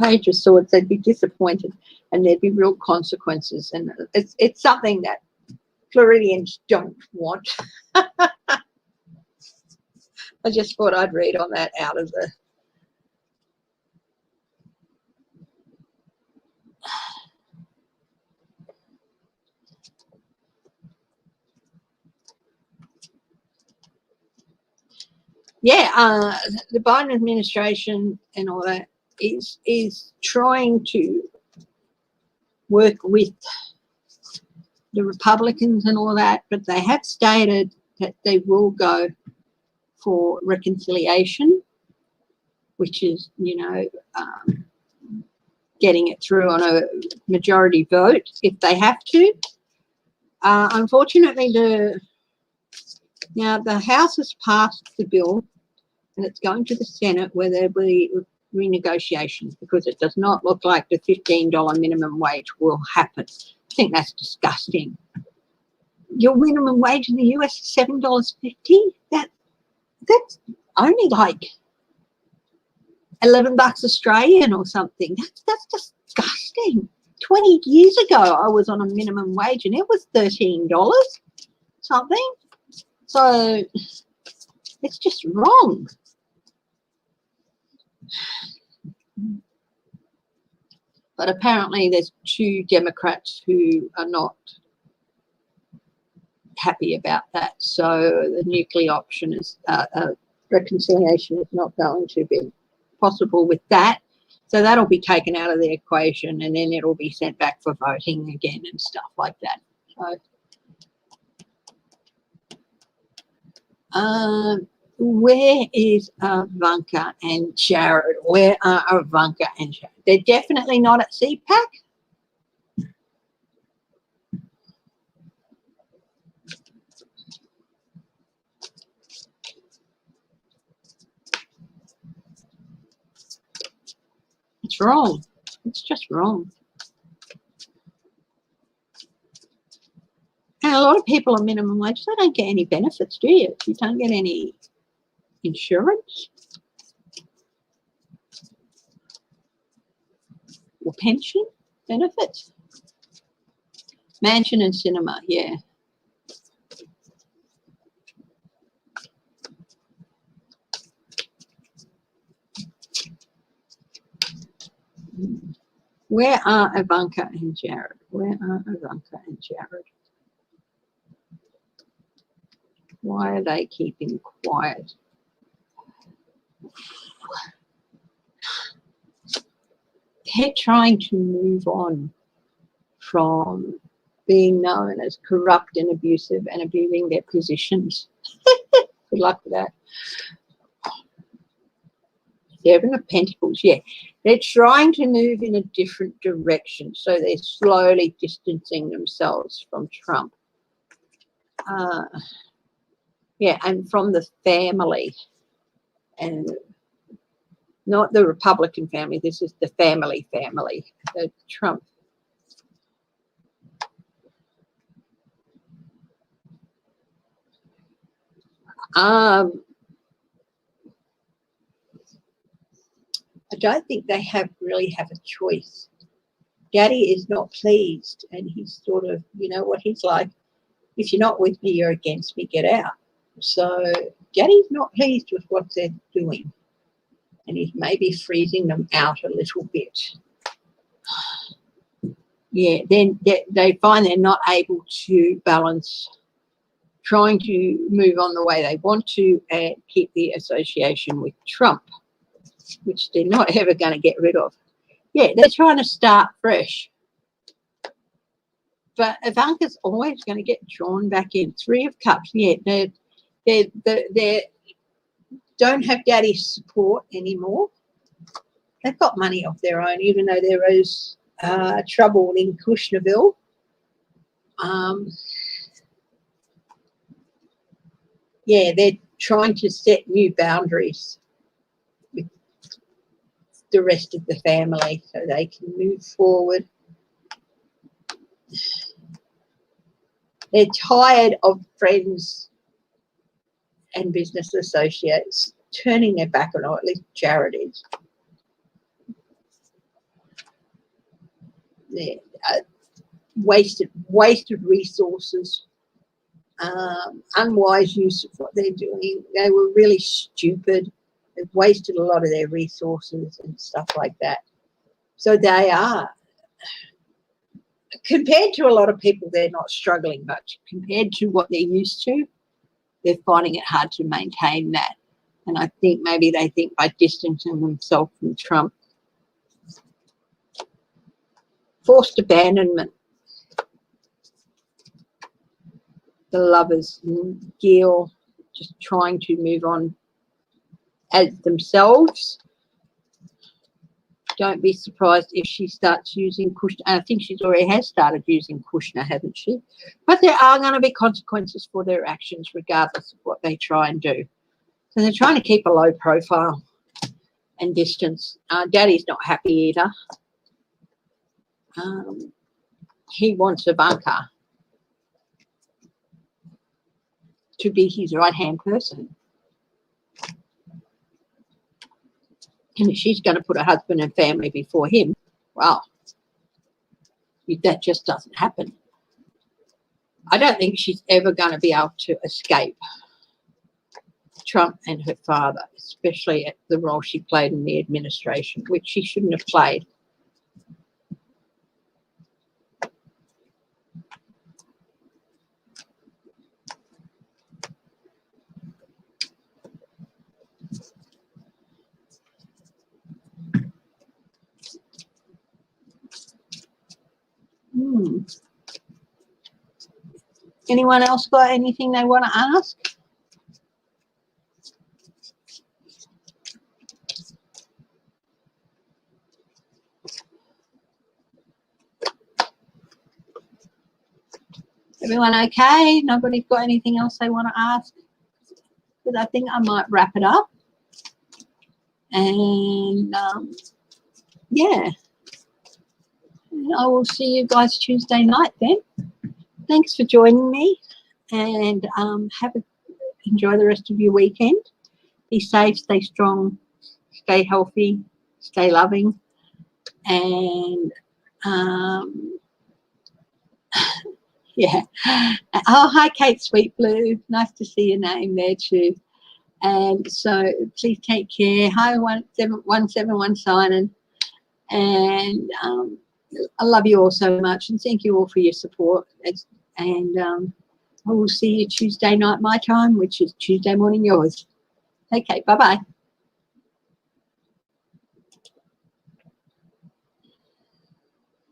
Page of Swords, they'd be disappointed and there'd be real consequences. And it's something that Floridians don't want. I just thought I'd read on that out of the... Yeah, the Biden administration and all that is trying to work with the Republicans and all that, but they have stated that they will go for reconciliation, which is, you know, getting it through on a majority vote if they have to. Unfortunately, the House has passed the bill and it's going to the Senate where there'll be renegotiations because it does not look like the $15 minimum wage will happen. I think that's disgusting. Your minimum wage in the US is $7.50. That's only like $11 Australian or something. That's disgusting. 20 years ago, I was on a minimum wage and it was $13 something. So it's just wrong. But apparently there's two Democrats who are not happy about that. So the nuclear option is reconciliation is not going to be possible with that. So that'll be taken out of the equation and then it'll be sent back for voting again and stuff like that. So where is Ivanka and Jared? Where are Ivanka and Jared? They're definitely not at CPAC. It's wrong. It's just wrong. And a lot of people on minimum wage, they don't get any benefits, do you? You don't get any insurance or pension benefits. Mansion and cinema, yeah. Where are Ivanka and Jared? Where are Ivanka and Jared? Why are they keeping quiet? They're trying to move on from being known as corrupt and abusive and abusing their positions. Good luck with that. Seven of Pentacles, yeah. They're trying to move in a different direction, so they're slowly distancing themselves from Trump. Yeah, and from the family, and not the Republican family. This is the family, the Trump. I don't think they really have a choice. Daddy is not pleased, and he's sort of, you know what he's like, if you're not with me, you're against me, get out. So Daddy's not pleased with what they're doing, and he's maybe freezing them out a little bit. Yeah, then they find they're not able to balance trying to move on the way they want to and keep the association with Trump, which they're not ever going to get rid of. Yeah, they're trying to start fresh. But Ivanka's always going to get drawn back in. 3 of Cups. Yeah, they don't have daddy's support anymore. They've got money of their own, even though there is trouble in Kushnerville. Yeah, they're trying to set new boundaries with the rest of the family so they can move forward. They're tired of friends and business associates turning their back on, or at least Jared is. They're wasted resources, unwise use of what they're doing. They were really stupid. They've wasted a lot of their resources and stuff like that. So they are, compared to a lot of people, they're not struggling much. Compared to what they're used to, they're finding it hard to maintain that. And I think maybe they think by distancing themselves from Trump. Forced abandonment. The lovers, Gail, just trying to move on as themselves. Don't be surprised if she starts using Kushner. I think she's already has started using Kushner, hasn't she? But there are going to be consequences for their actions regardless of what they try and do. So they're trying to keep a low profile and distance. Daddy's not happy either. He wants Ivanka to be his right-hand person. And if she's going to put her husband and family before him, well, that just doesn't happen. I don't think she's ever going to be able to escape Trump and her father, especially at the role she played in the administration, which she shouldn't have played. Anyone else got anything they want to ask? Everyone okay? Nobody's got anything else they want to ask? Because I think I might wrap it up. And yeah, I will see you guys Tuesday night then. Thanks for joining me, and enjoy the rest of your weekend. Be safe, stay strong, stay healthy, stay loving, and yeah. Oh, hi, Kate Sweet Blue. Nice to see your name there too. And so please take care. Hi, 17171 Simon. And I love you all so much, and thank you all for your support. And I will see you Tuesday night my time, which is Tuesday morning yours. Okay, bye-bye.